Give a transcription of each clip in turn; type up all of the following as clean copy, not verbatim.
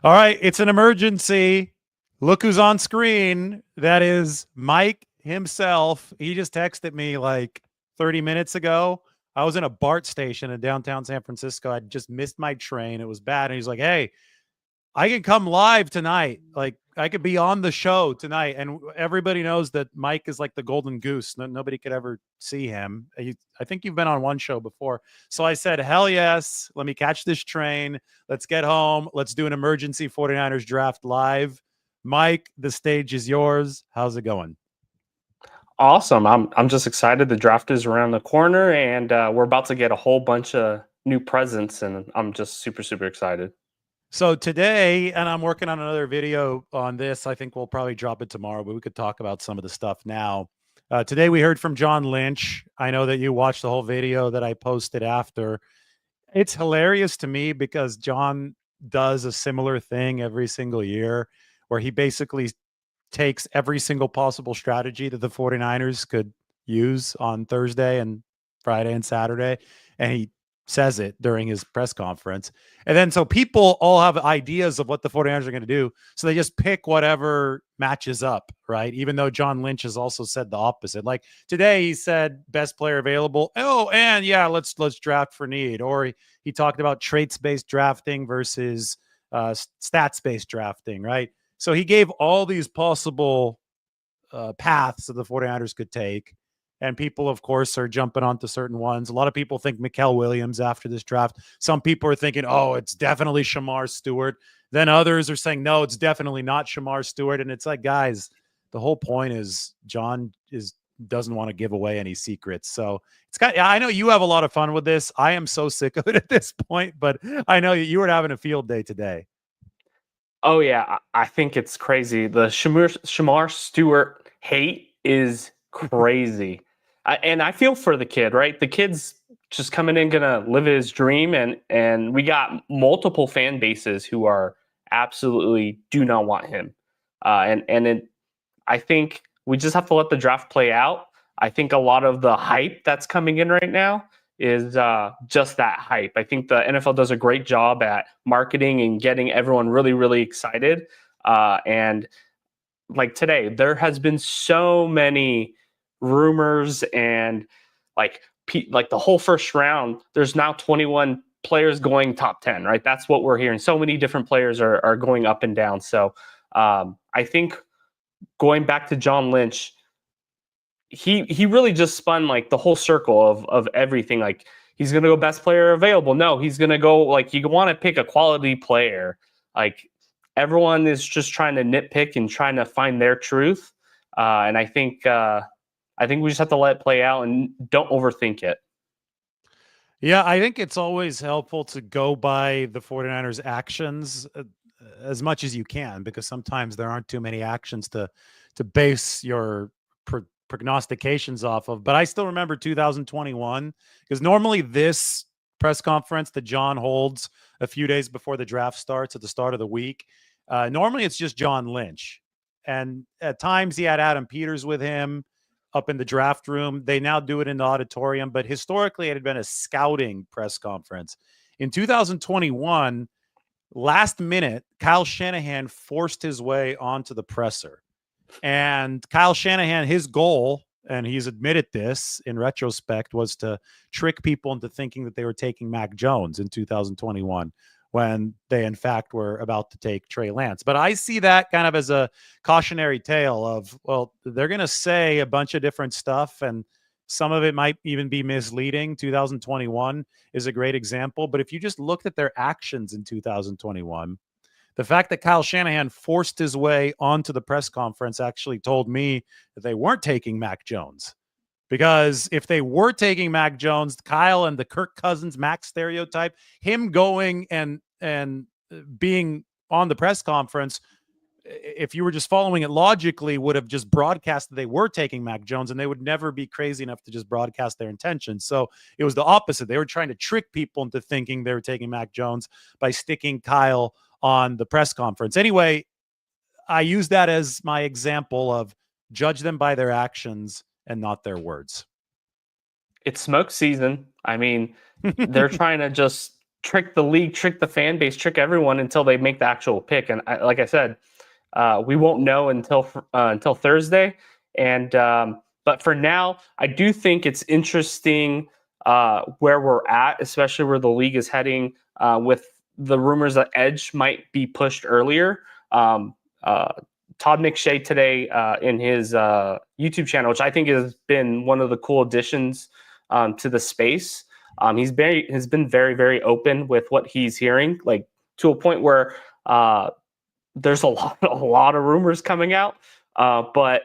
All right, it's an emergency. Look who's on screen. That is Mike himself. He just texted me like 30 minutes ago. I was in a BART station in downtown San Francisco. I just missed my train. It was bad. And he's like, hey, I can come live tonight. Like I could be on the show tonight. And everybody knows that Mike is like the golden goose. Nobody could ever see him. I think you've been on one show before. So I said, hell yes. Let me catch this train. Let's get home. Let's do an emergency 49ers draft live. Mike, the stage is yours. How's it going? Awesome. I'm just excited. The draft is around the corner, and we're about to get a whole bunch of new presents, and I'm just super excited. So today, and I'm working on another video on this. I think we'll probably drop it tomorrow, but we could talk about some of the stuff now. Today, we heard from John Lynch. I know that you watched the whole video that I posted after. It's hilarious to me because John does a similar thing every single year where he basically takes every single possible strategy that the 49ers could use on Thursday and Friday and Saturday, and he says it during his press conference. And then so people all have ideas of what the 49ers are going to do. So they just pick whatever matches up, right? Even though John Lynch has also said the opposite. Like today he said best player available. Oh, and yeah, let's draft for need. Or he talked about traits-based drafting versus stats-based drafting, right? So he gave all these possible paths that the 49ers could take. And people, of course, are jumping onto certain ones. A lot of people think Mikael Williams after this draft. Some people are thinking, oh, it's definitely Shamar Stewart. Then others are saying, no, it's definitely not Shamar Stewart. And it's like, guys, the whole point is John doesn't want to give away any secrets. So I know you have a lot of fun with this. I am so sick of it at this point, but I know you were having a field day today. Oh yeah, I think it's crazy. The Shamar Stewart hate is crazy, and I feel for the kid. Right, the kid's just coming in, gonna live his dream, and we got multiple fan bases who are absolutely do not want him, I think we just have to let the draft play out. I think a lot of the hype that's coming in right now is just that hype. I think the NFL does a great job at marketing and getting everyone really excited. And like today, there has been so many rumors and like the whole first round. There's now 21 players going top 10. Right, that's what we're hearing. So many different players are going up and down. So I think going back to John Lynch, he really just spun like the whole circle of everything. Like he's gonna go best player available. No, he's gonna go like you want to pick a quality player. Like everyone is just trying to nitpick and trying to find their truth. And I think we just have to let it play out and don't overthink it. Yeah, I think it's always helpful to go by the 49ers actions as much as you can, because sometimes there aren't too many actions to base your prognostications off of. But I still remember 2021, because normally this press conference that John holds a few days before the draft starts at the start of the week, normally it's just John Lynch. And at times he had Adam Peters with him up in the draft room. They now do it in the auditorium, but historically it had been a scouting press conference. In 2021, last minute, Kyle Shanahan forced his way onto the presser. And Kyle Shanahan, his goal, and he's admitted this in retrospect, was to trick people into thinking that they were taking Mac Jones in 2021 when they, in fact, were about to take Trey Lance. But I see that kind of as a cautionary tale of, well, they're going to say a bunch of different stuff, and some of it might even be misleading. 2021 is a great example. But if you just looked at their actions in 2021, the fact that Kyle Shanahan forced his way onto the press conference actually told me that they weren't taking Mac Jones. Because if they were taking Mac Jones, Kyle and the Kirk Cousins Mac stereotype, him going and being on the press conference, if you were just following it logically, would have just broadcast that they were taking Mac Jones, and they would never be crazy enough to just broadcast their intentions. So it was the opposite. They were trying to trick people into thinking they were taking Mac Jones by sticking Kyle on the press conference. Anyway, I use that as my example of judge them by their actions and not their words. It's smoke season. I mean, they're trying to just trick the league, trick the fan base, trick everyone until they make the actual pick. And like I said, we won't know until Thursday. And but for now, I do think it's interesting where we're at, especially where the league is heading with the rumors that Edge might be pushed earlier. Todd McShay today in his YouTube channel, which I think has been one of the cool additions to the space. Has been very, very open with what he's hearing, like to a point where there's a lot of rumors coming out, but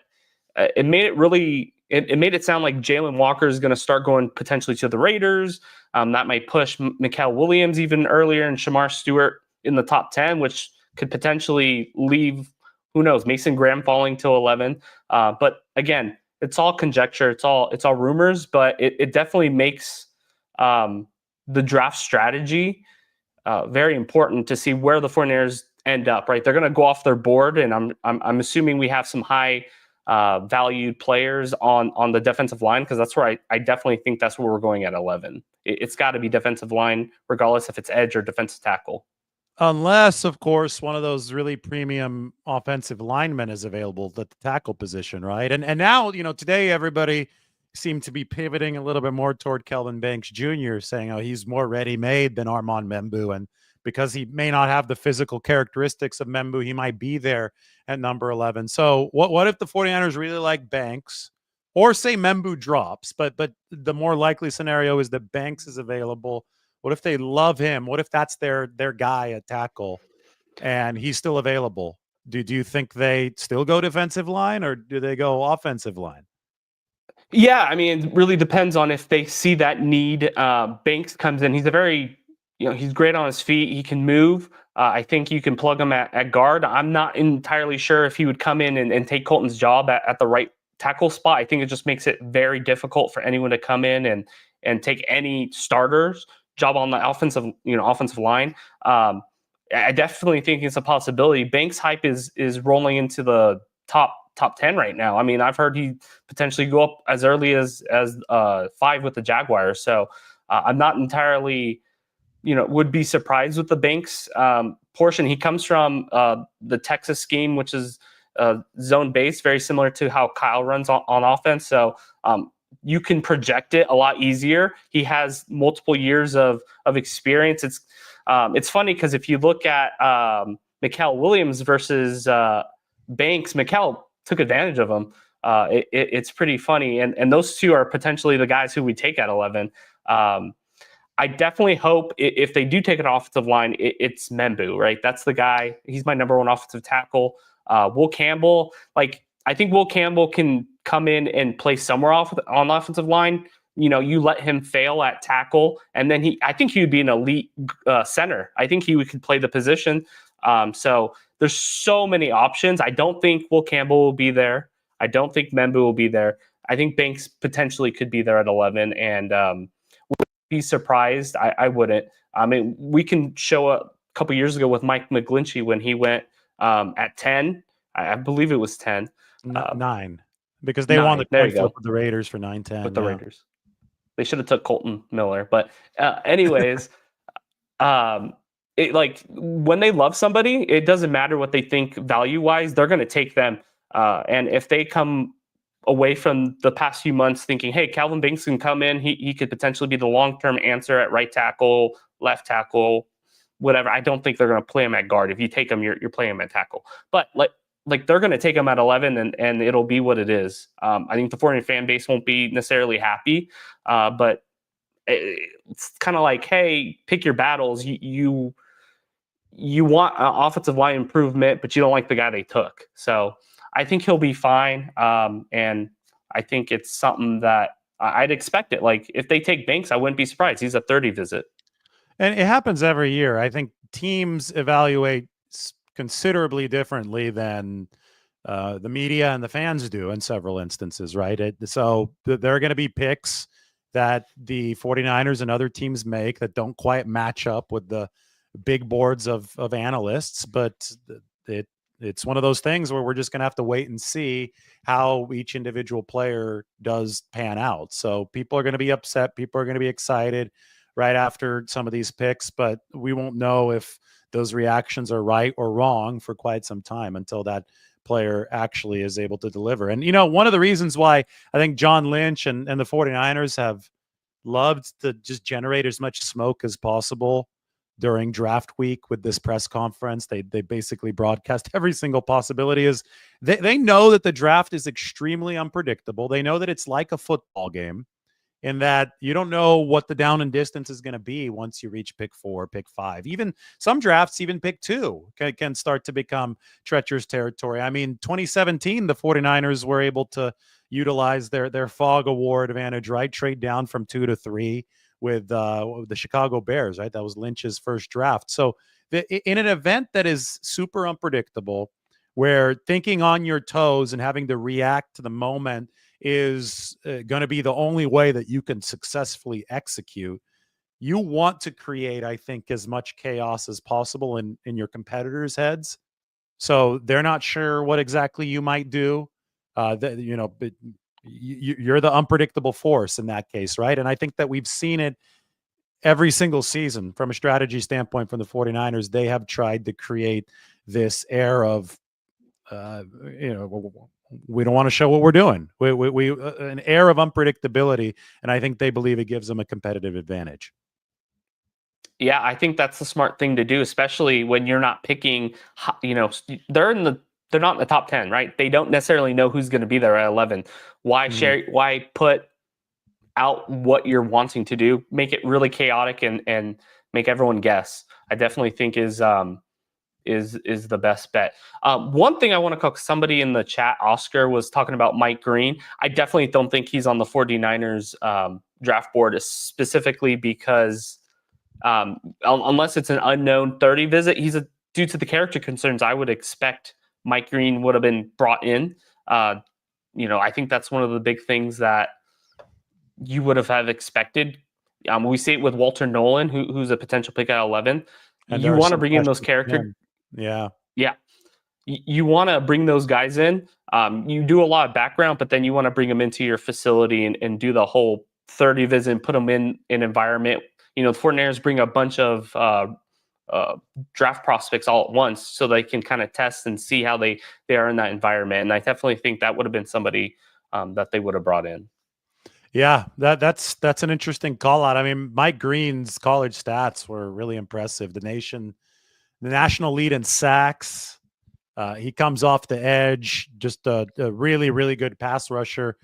it made it really. It made it sound like Jalen Walker is going to start going potentially to the Raiders. That might push Mikael Williams even earlier and Shamar Stewart in the top 10, which could potentially leave, who knows, Mason Graham falling to 11. But again, it's all conjecture. It's all rumors, but it definitely makes the draft strategy very important to see where the 49ers end up, right? They're going to go off their board, and I'm assuming we have some high valued players on the defensive line, because that's where I definitely think that's where we're going at 11. It's got to be defensive line, regardless if it's edge or defensive tackle. Unless, of course, one of those really premium offensive linemen is available at the tackle position, right? And now, today everybody seemed to be pivoting a little bit more toward Kelvin Banks Jr., saying, oh, he's more ready-made than Armand Membou, and because he may not have the physical characteristics of Membou, he might be there at number 11. So what if the 49ers really like Banks, or say Membou drops, but the more likely scenario is that Banks is available. What if they love him? What if that's their guy at tackle and he's still available? Do you think they still go defensive line, or do they go offensive line? Yeah, I mean, it really depends on if they see that need. Banks comes in. He's a very, he's great on his feet. He can move. I think you can plug him at guard. I'm not entirely sure if he would come in and take Colton's job at the right tackle spot. I think it just makes it very difficult for anyone to come in and take any starter's job on the offensive line. I definitely think it's a possibility. Banks' hype is rolling into the top 10 right now. I mean, I've heard he potentially go up as early as 5 with the Jaguars. So I'm not entirely, would be surprised with the Banks portion. He comes from the Texas scheme, which is zone based, very similar to how Kyle runs on offense. So you can project it a lot easier. He has multiple years of experience. It's funny because if you look at Mikael Williams versus Banks, Mikael took advantage of him. It's pretty funny. And those two are potentially the guys who we take at 11. I definitely hope if they do take an offensive line, it's Membou, right? That's the guy. He's my number one offensive tackle. Will Campbell, I think Will Campbell can come in and play somewhere on the offensive line. You let him fail at tackle, and then I think he would be an elite center. I think he could play the position. So there's so many options. I don't think Will Campbell will be there. I don't think Membou will be there. I think Banks potentially could be there at 11, and would be surprised. I wouldn't. I mean, we can show a couple years ago with Mike McGlinchey when he went at 10. I believe it was 10. 9, because they won the coin flip with the Raiders for 9-10. With the Raiders. They should have took Colton Miller. But anyways, when they love somebody, it doesn't matter what they think value-wise. They're going to take them. And if they come away from the past few months thinking, hey, Calvin Banks can come in, he could potentially be the long-term answer at right tackle, left tackle, whatever. I don't think they're going to play him at guard. If you take him, you're playing him at tackle. But they're going to take him at 11, and it'll be what it is. I think the 49 fan base won't be necessarily happy, but it's kind of like, hey, pick your battles. You want an offensive line improvement, but you don't like the guy they took. So I think he'll be fine, and I think it's something that I'd expect it. Like, if they take Banks, I wouldn't be surprised. He's a 30 visit. And it happens every year. I think teams evaluate considerably differently than the media and the fans do in several instances, right? So there are going to be picks that the 49ers and other teams make that don't quite match up with the big boards of analysts, but it's one of those things where we're just going to have to wait and see how each individual player does pan out. So people are going to be upset. People are going to be excited. right after some of these picks, but we won't know if those reactions are right or wrong for quite some time until that player actually is able to deliver. And, one of the reasons why I think John Lynch and the 49ers have loved to just generate as much smoke as possible during draft week with this press conference. They basically broadcast every single possibility. Is they know that the draft is extremely unpredictable. They know that it's like a football game in that you don't know what the down and distance is going to be once you reach pick 4, pick 5. Even some drafts, even pick 2 can start to become treacherous territory. I mean, 2017, the 49ers were able to utilize their Fog Award advantage, right? Trade down from 2 to 3 with the Chicago Bears, right? That was Lynch's first draft. So in an event that is super unpredictable, where thinking on your toes and having to react to the moment is going to be the only way that you can successfully execute, you want to create, I think, as much chaos as possible in your competitors' heads. So they're not sure what exactly you might do. But you're the unpredictable force in that case, right? And I think that we've seen it every single season from a strategy standpoint from the 49ers. They have tried to create this air of, we don't want to show what we're doing. We an air of unpredictability, and I think they believe it gives them a competitive advantage. Yeah, I think that's the smart thing to do, especially when you're not picking. They're not in the top 10, right? They don't necessarily know who's going to be there at 11. Why Why put out what you're wanting to do? Make it really chaotic and make everyone guess. I definitely think is the best bet. One thing I want to call, somebody in the chat, Oscar, was talking about Mike Green. I definitely don't think he's on the 49ers draft board, specifically because unless it's an unknown 30 visit, due to the character concerns, I would expect Mike Green would have been brought in. I think that's one of the big things that you would have expected. We see it with Walter Nolan, who's a potential pick at 11. And you want to bring in those characters. Yeah. You want to bring those guys in. You do a lot of background, but then you want to bring them into your facility and do the whole 30 visit and put them in an environment. The 49ers bring a bunch of draft prospects all at once so they can kind of test and see how they are in that environment. And I definitely think that would have been somebody that they would have brought in. Yeah, that's an interesting call out. I mean, Mike Green's college stats were really impressive. The national lead in sacks. He comes off the edge, just a really, really good pass rusher.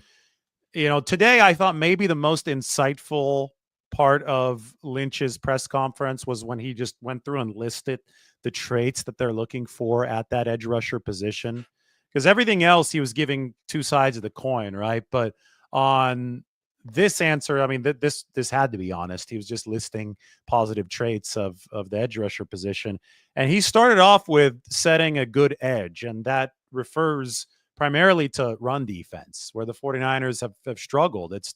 Today I thought maybe the most insightful part of Lynch's press conference was when he just went through and listed the traits that they're looking for at that edge rusher position. Because everything else he was giving two sides of the coin, right? But on this answer, I mean, this had to be honest. He was just listing positive traits of the edge rusher position. And he started off with setting a good edge, and that refers primarily to run defense, where the 49ers have struggled. It's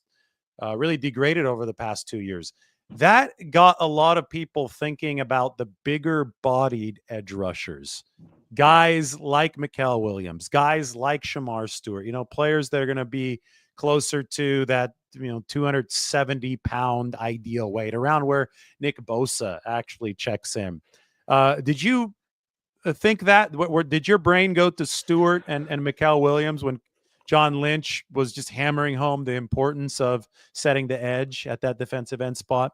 really degraded over the past 2 years. That got a lot of people thinking about the bigger-bodied edge rushers, guys like Mikael Williams, guys like Shamar Stewart, players that are going to be closer to that 270-pound ideal weight, around where Nick Bosa actually checks in. Did you think that? Did your brain go to Stewart and Mikael Williams when John Lynch was just hammering home the importance of setting the edge at that defensive end spot?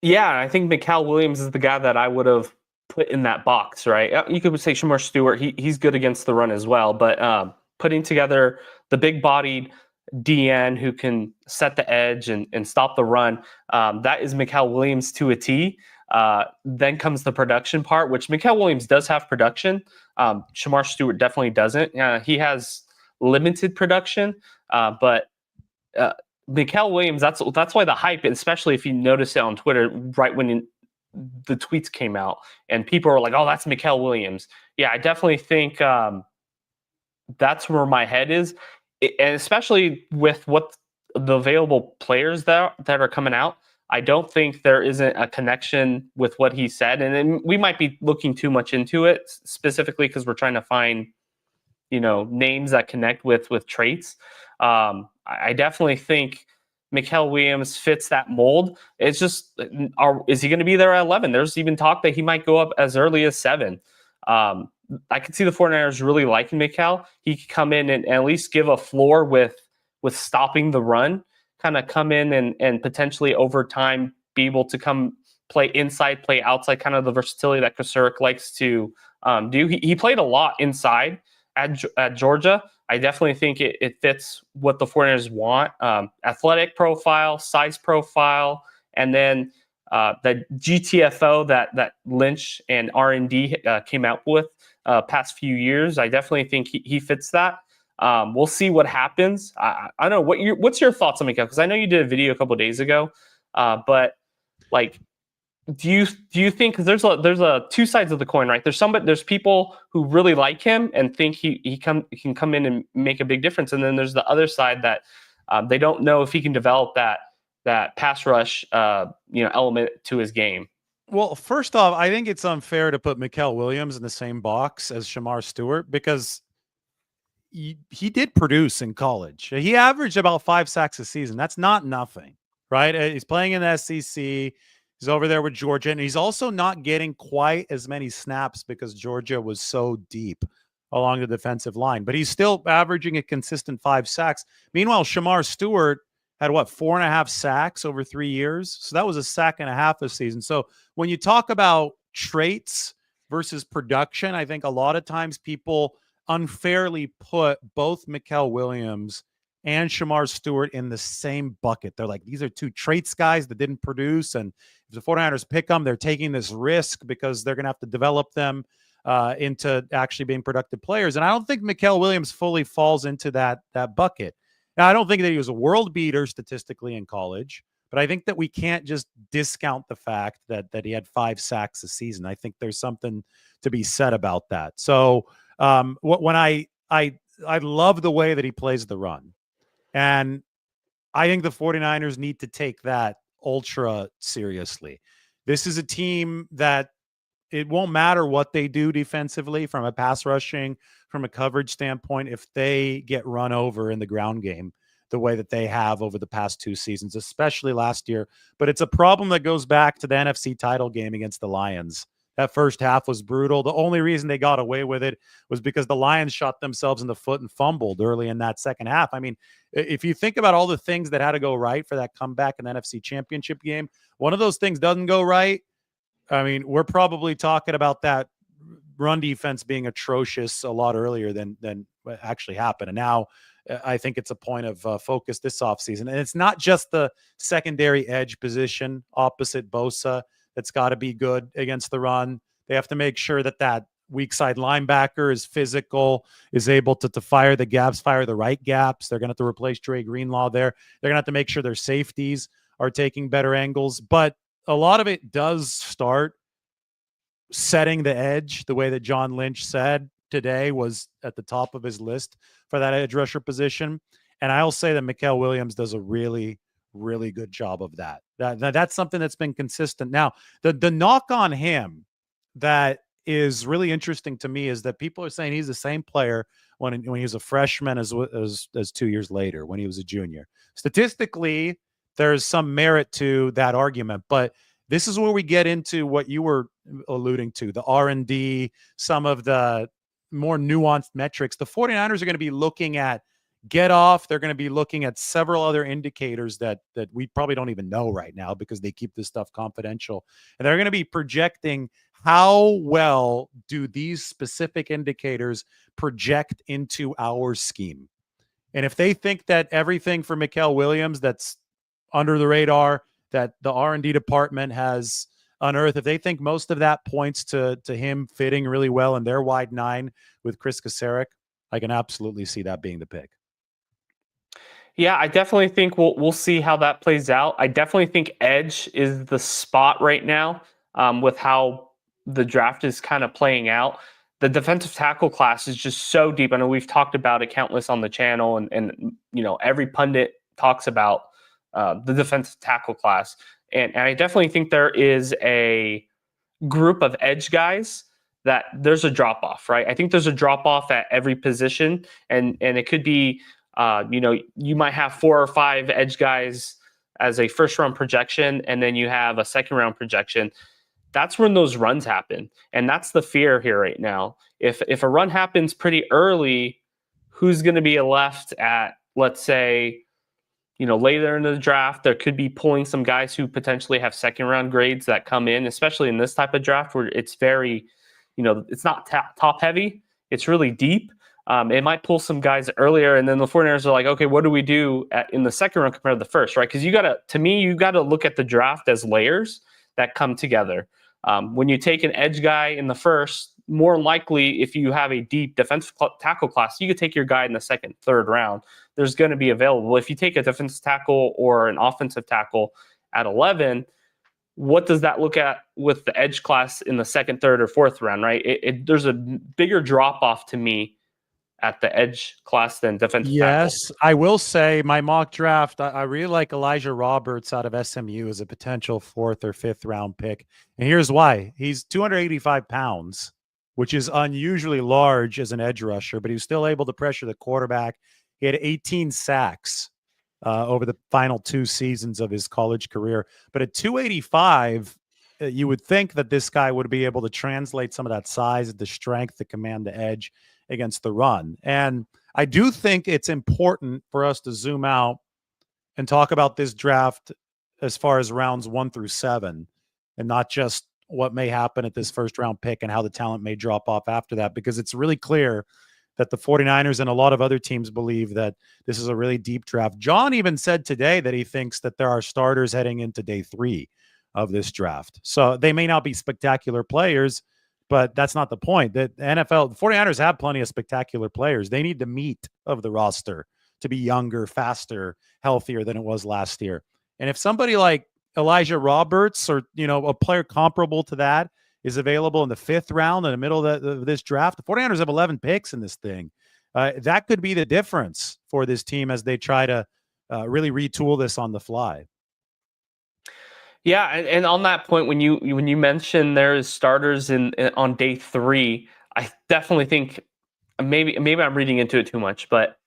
Yeah, I think Mikael Williams is the guy that I would have put in that box, right? You could say Shamar Stewart. He's good against the run as well, but putting together the big-bodied DN who can set the edge and stop the run, that is Mikael Williams to a T. Then comes the production part, which Mikael Williams does have production. Shamar Stewart definitely doesn't. He has limited production, but Mikael Williams, that's why the hype, especially if you notice it on Twitter, right when the tweets came out and people were like, oh, that's Mikael Williams. Yeah, I definitely think that's where my head is. And especially with what the available players that are coming out, I don't think there isn't a connection with what he said. And then we might be looking too much into it, specifically because we're trying to find, names that connect with traits. I definitely think Mikael Williams fits that mold. It's just, is he going to be there at 11? There's even talk that he might go up as early as 7. I could see the 49ers really liking Mikael. He could come in and at least give a floor with stopping the run, kind of come in and potentially over time be able to come play inside, play outside, kind of the versatility that Kocurek likes to do. He played a lot inside at Georgia. I definitely think it fits what the 49ers want. Athletic profile, size profile, and then the GTFO that Lynch and R&D came out with past few years. I definitely think he fits that. We'll see what happens. I don't know what's your thoughts on Mikael, because I know you did a video a couple of days ago, but like, do you think, because there's a two sides of the coin, right? There's people who really like him and think he can come in and make a big difference, and then there's the other side that they don't know if he can develop that pass rush element to his game. Well, first off, I think it's unfair to put Mikael Williams in the same box as Shamar Stewart, because he did produce in college. He averaged about 5 sacks a season. That's not nothing, right? He's playing in the SEC. He's over there with Georgia, and he's also not getting quite as many snaps because Georgia was so deep along the defensive line. But he's still averaging a consistent 5 sacks. Meanwhile, Shamar Stewart had 4.5 sacks over 3 years. So that was 1.5 sacks a season. So when you talk about traits versus production, I think a lot of times people unfairly put both Mikael Williams and Shamar Stewart in the same bucket. They're like, these are 2 traits guys that didn't produce, and if the 49ers pick them, they're taking this risk because they're going to have to develop them into actually being productive players. And I don't think Mikael Williams fully falls into that bucket. Now, I don't think that he was a world beater statistically in college, but I think that we can't just discount the fact that he had 5 sacks a season. I think there's something to be said about that. So when I love the way that he plays the run, and I think the 49ers need to take that ultra seriously. This is a team that it won't matter what they do defensively from a pass rushing, from a coverage standpoint, if they get run over in the ground game the way that they have over the past 2 seasons, especially last year. But it's a problem that goes back to the NFC title game against the Lions. That first half was brutal. The only reason they got away with it was because the Lions shot themselves in the foot and fumbled early in that second half. I mean, if you think about all the things that had to go right for that comeback in the NFC Championship game, one of those things doesn't go right. I mean, we're probably talking about that run defense being atrocious a lot earlier than what actually happened. And now I think it's a point of focus this offseason. And it's not just the secondary edge position opposite Bosa that's got to be good against the run. They have to make sure that weak side linebacker is physical, is able to fire the gaps, fire the right gaps. They're going to have to replace Dre Greenlaw there. They're going to have to make sure their safeties are taking better angles. But a lot of it does start setting the edge, the way that John Lynch said today was at the top of his list for that edge rusher position. And I'll say that Mikael Williams does a really, really good job of that. That's something that's been consistent. Now, the knock on him that is really interesting to me is that people are saying he's the same player when he was a freshman as 2 years later when he was a junior. Statistically, there's some merit to that argument, but this is where we get into what you were alluding to, the R&D, some of the more nuanced metrics. The 49ers are going to be looking at get off. They're going to be looking at several other indicators that we probably don't even know right now because they keep this stuff confidential. And they're going to be projecting how well do these specific indicators project into our scheme. And if they think that everything for Mikael Williams that's under the radar, that the R&D department has unearthed, if they think most of that points to him fitting really well in their wide 9 with Chris Kocurek, I can absolutely see that being the pick. Yeah, I definitely think we'll see how that plays out. I definitely think edge is the spot right now with how the draft is kind of playing out. The defensive tackle class is just so deep. I know we've talked about it countless on the channel, and every pundit talks about the defensive tackle class. And I definitely think there is a group of edge guys that there's a drop-off, right? I think there's a drop-off at every position, and it could be, you might have 4 or 5 edge guys as a first round projection, and then you have a second round projection, that's when those runs happen. And that's the fear here right now. If a run happens pretty early, who's going to be left at, let's say, later in the draft? There could be pulling some guys who potentially have second round grades that come in, especially in this type of draft where it's very, it's not top heavy. It's really deep. It might pull some guys earlier, and then the 49ers are like, okay, what do we do in the second round compared to the first, right? Because you got to look at the draft as layers that come together. When you take an edge guy in the first, more likely, if you have a deep defensive tackle class, you could take your guy in the second, third round. There's going to be available. If you take a defensive tackle or an offensive tackle at 11, what does that look at with the edge class in the second, third, or fourth round, right? There's a bigger drop off to me at the edge class than defensive tackle. Yes, I will say my mock draft, I really like Elijah Roberts out of SMU as a potential fourth or fifth round pick. And here's why. He's 285 pounds, which is unusually large as an edge rusher, but he was still able to pressure the quarterback. He had 18 sacks over the final 2 seasons of his college career. But at 285, you would think that this guy would be able to translate some of that size, the strength, the command, the edge against the run. And I do think it's important for us to zoom out and talk about this draft as far as rounds 1 through 7, and not just what may happen at this first round pick and how the talent may drop off after that, because it's really clear that the 49ers and a lot of other teams believe that this is a really deep draft. John even said today that he thinks that there are starters heading into day 3 of this draft. So they may not be spectacular players, but that's not the point. The 49ers have plenty of spectacular players. They need the meat of the roster to be younger, faster, healthier than it was last year. And if somebody like Elijah Roberts or, a player comparable to that is available in the 5th round in the middle of this draft, the 49ers have 11 picks in this thing. That could be the difference for this team as they try to really retool this on the fly. Yeah, and on that point, when you mention there's starters on day 3, I definitely think maybe I'm reading into it too much, but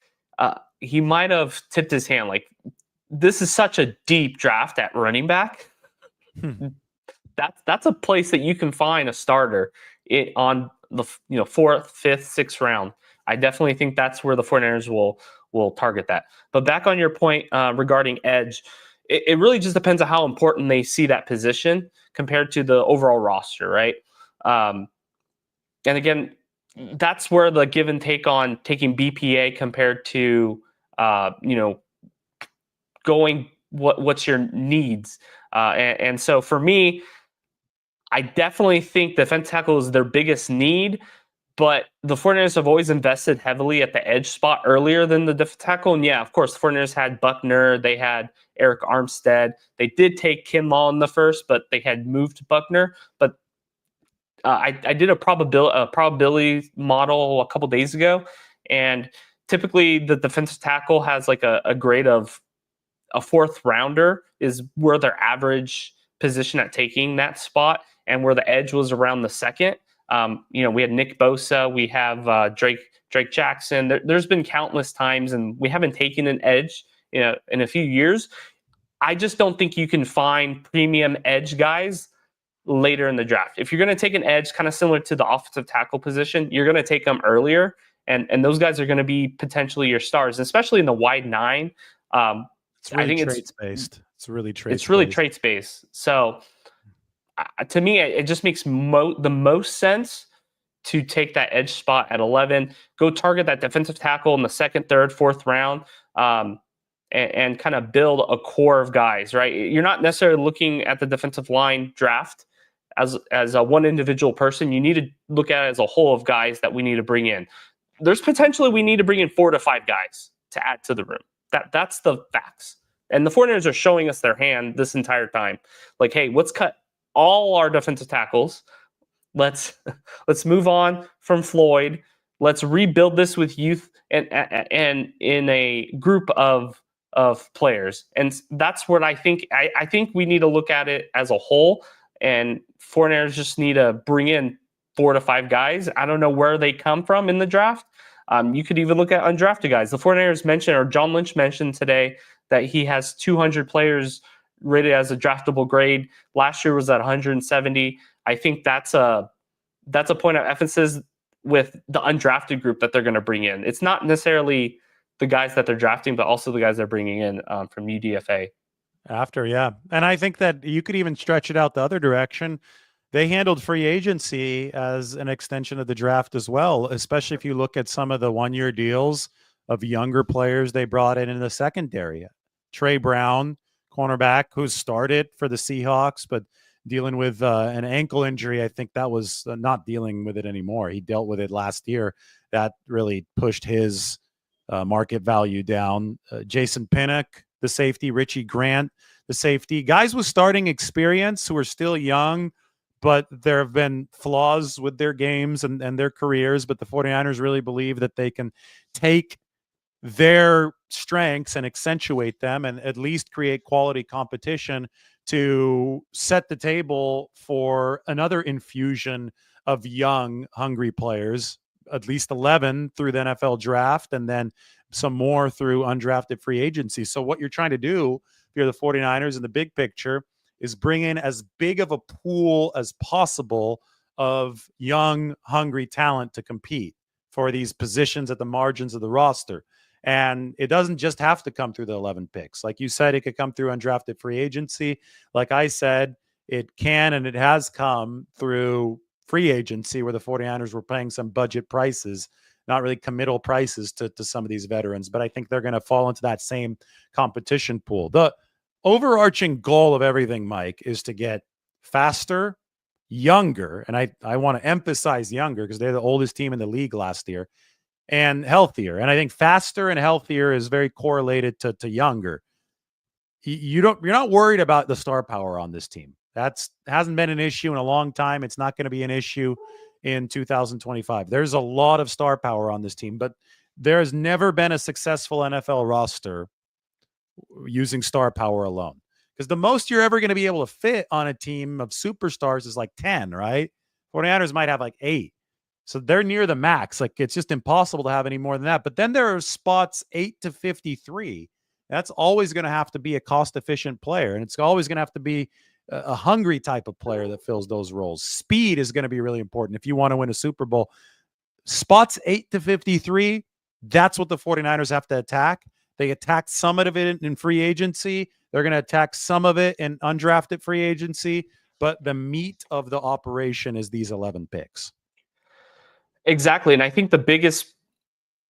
he might have tipped his hand. Like, this is such a deep draft at running back. That's a place that you can find a starter on the 4th, 5th, 6th round. I definitely think that's where the 49ers will target that. But back on your point regarding edge, it really just depends on how important they see that position compared to the overall roster, right? And again, that's where the give and take on taking BPA compared to going what's your needs. And so for me, I definitely think defensive tackle is their biggest need, but the 49ers have always invested heavily at the edge spot earlier than the defensive tackle. And yeah, of course, the 49ers had Buckner, they had Eric Armstead. They did take Kinlaw in the first, but they had moved to Buckner. But I did a probability model a couple days ago, and typically the defensive tackle has like a grade of a 4th rounder is where their average position at taking that spot, and where the edge was around the 2nd. We had Nick Bosa, we have Drake Jackson. There's been countless times, and we haven't taken an edge in a few years. I just don't think you can find premium edge guys later in the draft. If you're going to take an edge, kind of similar to the offensive tackle position, you're going to take them earlier, and those guys are going to be potentially your stars, especially in the wide 9. It's really I think traits-based. It's really traits-based. So to me, it just makes the most sense to take that edge spot at 11, go target that defensive tackle in the 2nd, 3rd, 4th round, and kind of build a core of guys, right? You're not necessarily looking at the defensive line draft as a one individual person. You need to look at it as a whole of guys that we need to bring in. There's potentially we need to bring in 4 to 5 guys to add to the room. That's the facts. And the 49ers are showing us their hand this entire time. Like, hey, let's cut all our defensive tackles. Let's move on from Floyd. Let's rebuild this with youth and in a group of players. And that's what I think. I think we need to look at it as a whole. And 49ers just need to bring in 4 to 5 guys. I don't know where they come from in the draft. You could even look at undrafted guys. The 49ers mentioned, or John Lynch mentioned today, that he has 200 players rated as a draftable grade. Last year was at 170. I think that's a point of emphasis with the undrafted group that they're going to bring in. It's not necessarily the guys that they're drafting, but also the guys they're bringing in from UDFA. Yeah. And I think that you could even stretch it out the other direction. They handled free agency as an extension of the draft as well, especially if you look at some of the one-year deals of younger players they brought in the secondary. Trey Brown, cornerback, who started for the Seahawks, but dealing with an ankle injury. I think that was not dealing with it anymore. He dealt with it last year. That really pushed his market value down. Jason Pinnock, the safety, Richie Grant, the safety. Guys with starting experience who are still young, but there have been flaws with their games and their careers. But the 49ers really believe that they can take their strengths and accentuate them and at least create quality competition to set the table for another infusion of young, hungry players, at least 11 through the NFL draft, and then some more through undrafted free agency. So what you're trying to do, if you're the 49ers in the big picture, is bring in as big of a pool as possible of young, hungry talent to compete for these positions at the margins of the roster. And it doesn't just have to come through the 11 picks. Like you said, it could come through undrafted free agency. Like I said, it can and it has come through free agency where the 49ers were paying some budget prices, not really committal prices to some of these veterans. But I think they're going to fall into that same competition pool. The overarching goal of everything, Mike, is to get faster, younger. And I want to emphasize younger because they're the oldest team in the league last year, and healthier. And I think faster and healthier is very correlated to younger. You're not worried about the star power on this team. That's hasn't been an issue in a long time. It's not going to be an issue in 2025. There's a lot of star power on this team, but there's never been a successful NFL roster using star power alone. Because the most you're ever going to be able to fit on a team of superstars is like 10, right? 49ers might have like 8. So they're near the max. Like it's just impossible to have any more than that. But then there are spots 8 to 53. That's always going to have to be a cost-efficient player. And it's always going to have to be a hungry type of player that fills those roles. Speed is going to be really important if you want to win a Super Bowl. Spots 8 to 53, that's what the 49ers have to attack. They attacked some of it in free agency. They're going to attack some of it in undrafted free agency. But the meat of the operation is these 11 picks. Exactly. And I think the biggest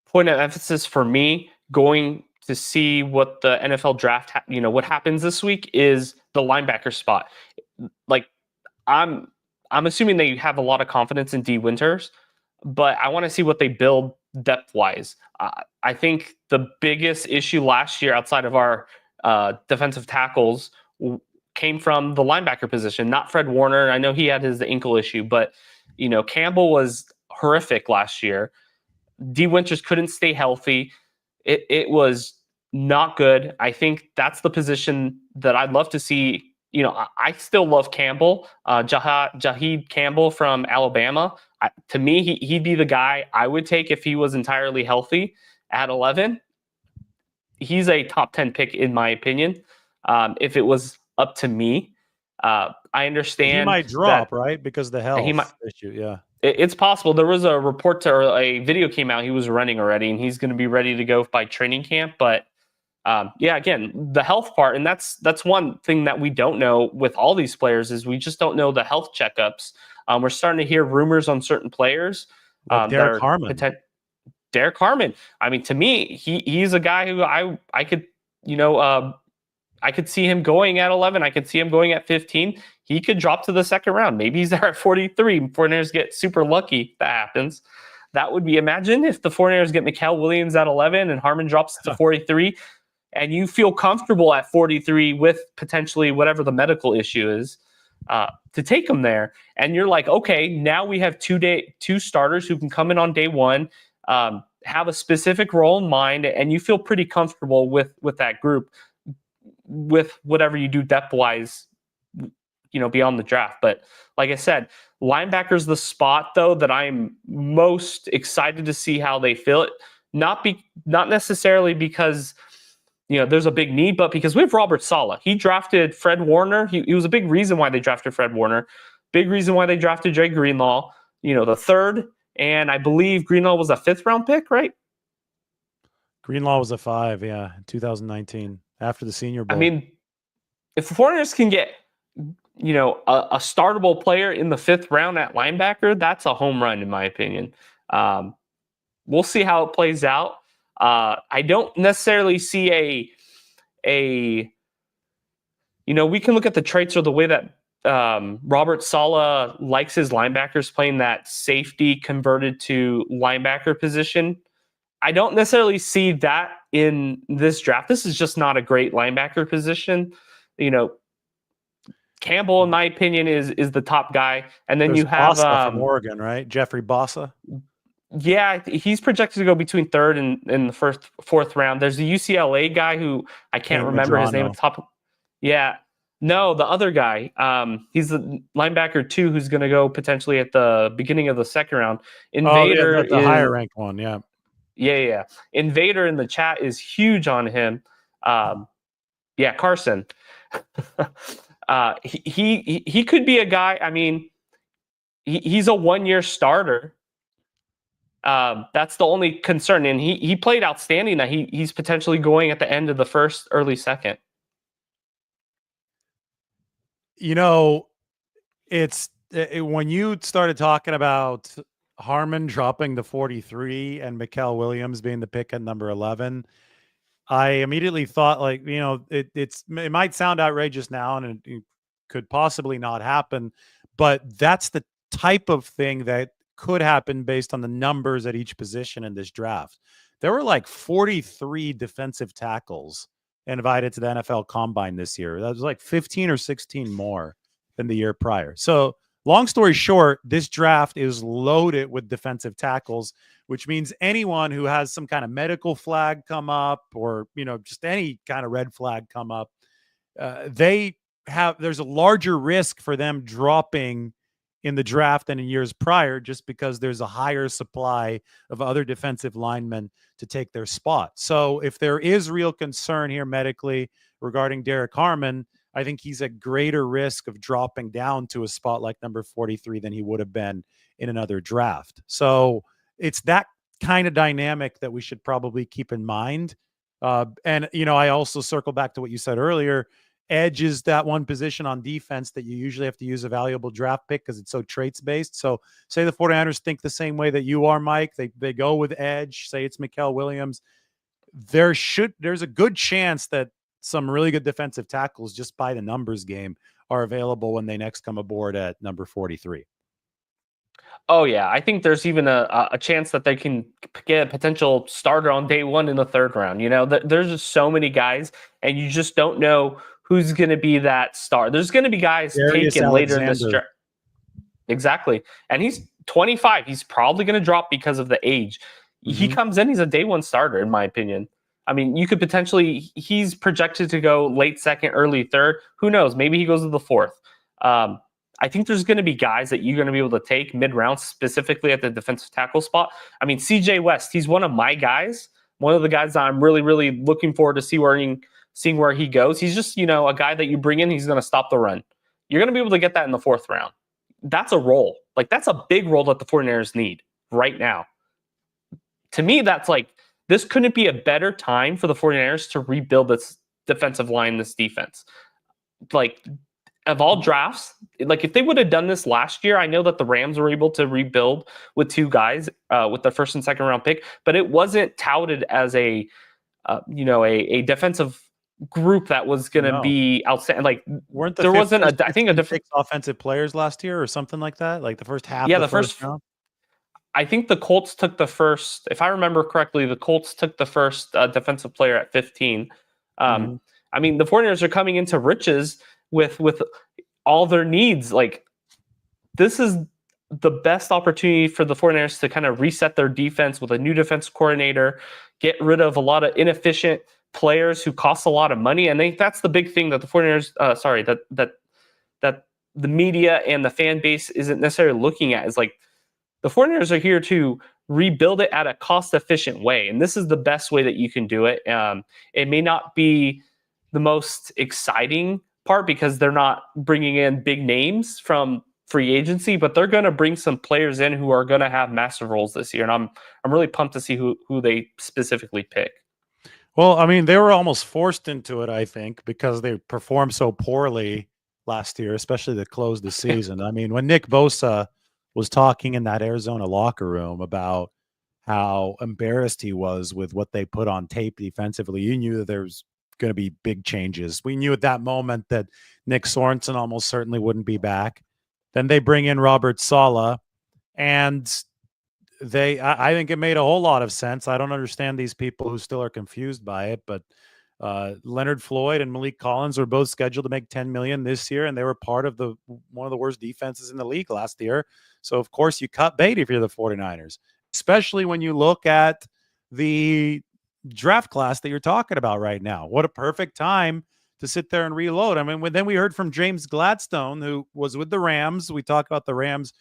point of emphasis for me going to see what the NFL draft, what happens this week is the linebacker spot. Like I'm assuming they have a lot of confidence in D Winters, but I want to see what they build depth wise. I think the biggest issue last year outside of our defensive tackles came from the linebacker position, not Fred Warner. I know he had his ankle issue, but Campbell was horrific last year. D Winters couldn't stay healthy. It was not good. I think that's the position that I'd love to see. I still love Campbell, Jaheed Campbell from Alabama. To me, he'd be the guy I would take if he was entirely healthy at 11. He's a top 10 pick in my opinion. If it was up to me, I understand he might drop, right? Because the health issue. Yeah. It's possible. There was a report or a video came out. He was running already, and he's going to be ready to go by training camp. But again, the health part, and that's one thing that we don't know with all these players is we just don't know the health checkups. We're starting to hear rumors on certain players. Derek Harmon. Derek Harmon. I mean, to me, he's a guy who I could I could see him going at 11. I could see him going at 15. He could drop to the second round. Maybe he's there at 43. 49ers get super lucky if that happens. That would be, imagine if the 49ers get Mikael Williams at 11 and Harmon drops to 43 and you feel comfortable at 43 with potentially whatever the medical issue is to take him there. And you're like, okay, now we have two starters who can come in on day one, have a specific role in mind, and you feel pretty comfortable with that group, with whatever you do depth-wise, beyond the draft. But like I said, linebacker's the spot, though, that I'm most excited to see how they fill it. Not necessarily because there's a big need, but because we have Robert Saleh, he drafted Fred Warner. He was a big reason why they drafted Fred Warner. Big reason why they drafted Dre Greenlaw, the third. And I believe Greenlaw was a 5th-round pick, right? Greenlaw was a 5, yeah, in 2019 after the Senior Bowl. I mean, if the 49ers can get, a startable player in the 5th round at linebacker, that's a home run, in my opinion. We'll see how it plays out. I don't necessarily see we can look at the traits or the way that Robert Saleh likes his linebackers playing that safety converted to linebacker position. I don't necessarily see that in this draft. This is just not a great linebacker position. Campbell, in my opinion, is the top guy. And then There's you have Bossa from Oregon, right? Jeffrey Bossa. Yeah, he's projected to go between 3rd and the 4th round. There's the UCLA guy who I can't remember his name at the top. Yeah. No, the other guy. He's the linebacker 2 who's going to go potentially at the beginning of the 2nd round. Invader the higher ranked one, yeah. Yeah. Invader in the chat is huge on him. Carson. He could be a guy. I mean, he's a 1-year starter. That's the only concern, and he played outstanding. That he's potentially going at the end of the 1st, early 2nd. It's when you started talking about Harmon dropping the 43 and Mikael Williams being the pick at number 11, I immediately thought, it might sound outrageous now, and it could possibly not happen, but that's the type of thing that could happen based on the numbers at each position in this draft. There were 43 defensive tackles invited to the NFL Combine this year. That was 15 or 16 more than the year prior. So long story short, this draft is loaded with defensive tackles, which means anyone who has some kind of medical flag come up or, just any kind of red flag come up, there's a larger risk for them dropping in the draft than in years prior, just because there's a higher supply of other defensive linemen to take their spot. So if there is real concern here medically regarding Derek Harmon, I think he's at greater risk of dropping down to a spot like number 43 than he would have been in another draft. So it's that kind of dynamic that we should probably keep in mind. And I also circle back to what you said earlier. Edge is that one position on defense that you usually have to use a valuable draft pick because it's so traits based. So say the 49ers think the same way that you are, Mike. They go with edge, say it's Mikael Williams. There's a good chance that some really good defensive tackles, just by the numbers game, are available when they next come aboard at number 43. Oh, yeah. I think there's even a chance that they can get a potential starter on day 1 in the 3rd round. There's just so many guys, and you just don't know who's going to be that star. There's going to be guys taken later in this draft. Exactly. And he's 25. He's probably going to drop because of the age. Mm-hmm. He comes in, he's a day 1 starter, in my opinion. I mean, you could potentially, he's projected to go late 2nd, early 3rd. Who knows? Maybe he goes to the 4th. I think there's going to be guys that you're going to be able to take mid-round, specifically at the defensive tackle spot. I mean, CJ West, he's one of my guys. One of the guys that I'm really, really looking forward to seeing where he goes. He's just, a guy that you bring in, he's going to stop the run. You're going to be able to get that in the 4th round. That's a role. That's a big role that the 49ers need right now. To me, that's this couldn't be a better time for the 49ers to rebuild this defensive line, this defense. Of all drafts, if they would have done this last year, I know that the Rams were able to rebuild with 2 guys with the 1st and 2nd round pick, but it wasn't touted as a defensive group that was going to be outstanding. Weren't there wasn't I think a different offensive players last year or something like that? The first half. Yeah, of the first round? I think the Colts took the first, if I remember correctly, the Colts took the first defensive player at 15. I mean, the 49ers are coming into riches with all their needs. This is the best opportunity for the 49ers to kind of reset their defense with a new defense coordinator, get rid of a lot of inefficient players who cost a lot of money. And that's the big thing that the 49ers, that the media and the fan base isn't necessarily looking at, is the the 49ers are here to rebuild it at a cost-efficient way, and this is the best way that you can do it. It may not be the most exciting part because they're not bringing in big names from free agency, but they're going to bring some players in who are going to have massive roles this year, and I'm really pumped to see who they specifically pick. Well, I mean, they were almost forced into it, I think, because they performed so poorly last year, especially to close the season. I mean, when Nick Bosa was talking in that Arizona locker room about how embarrassed he was with what they put on tape defensively, you knew that there was going to be big changes. We knew at that moment that Nick Sorensen almost certainly wouldn't be back. Then they bring in Robert Saleh, and I think it made a whole lot of sense. I don't understand these people who still are confused by it, but Leonard Floyd and Malik Collins were both scheduled to make $10 million this year, and they were part of one of the worst defenses in the league last year. So of course you cut bait if you're the 49ers, especially when you look at the draft class that you're talking about right now. What a perfect time to sit there and reload. I mean, then we heard from James Gladstone, who was with the Rams. We talked about the Rams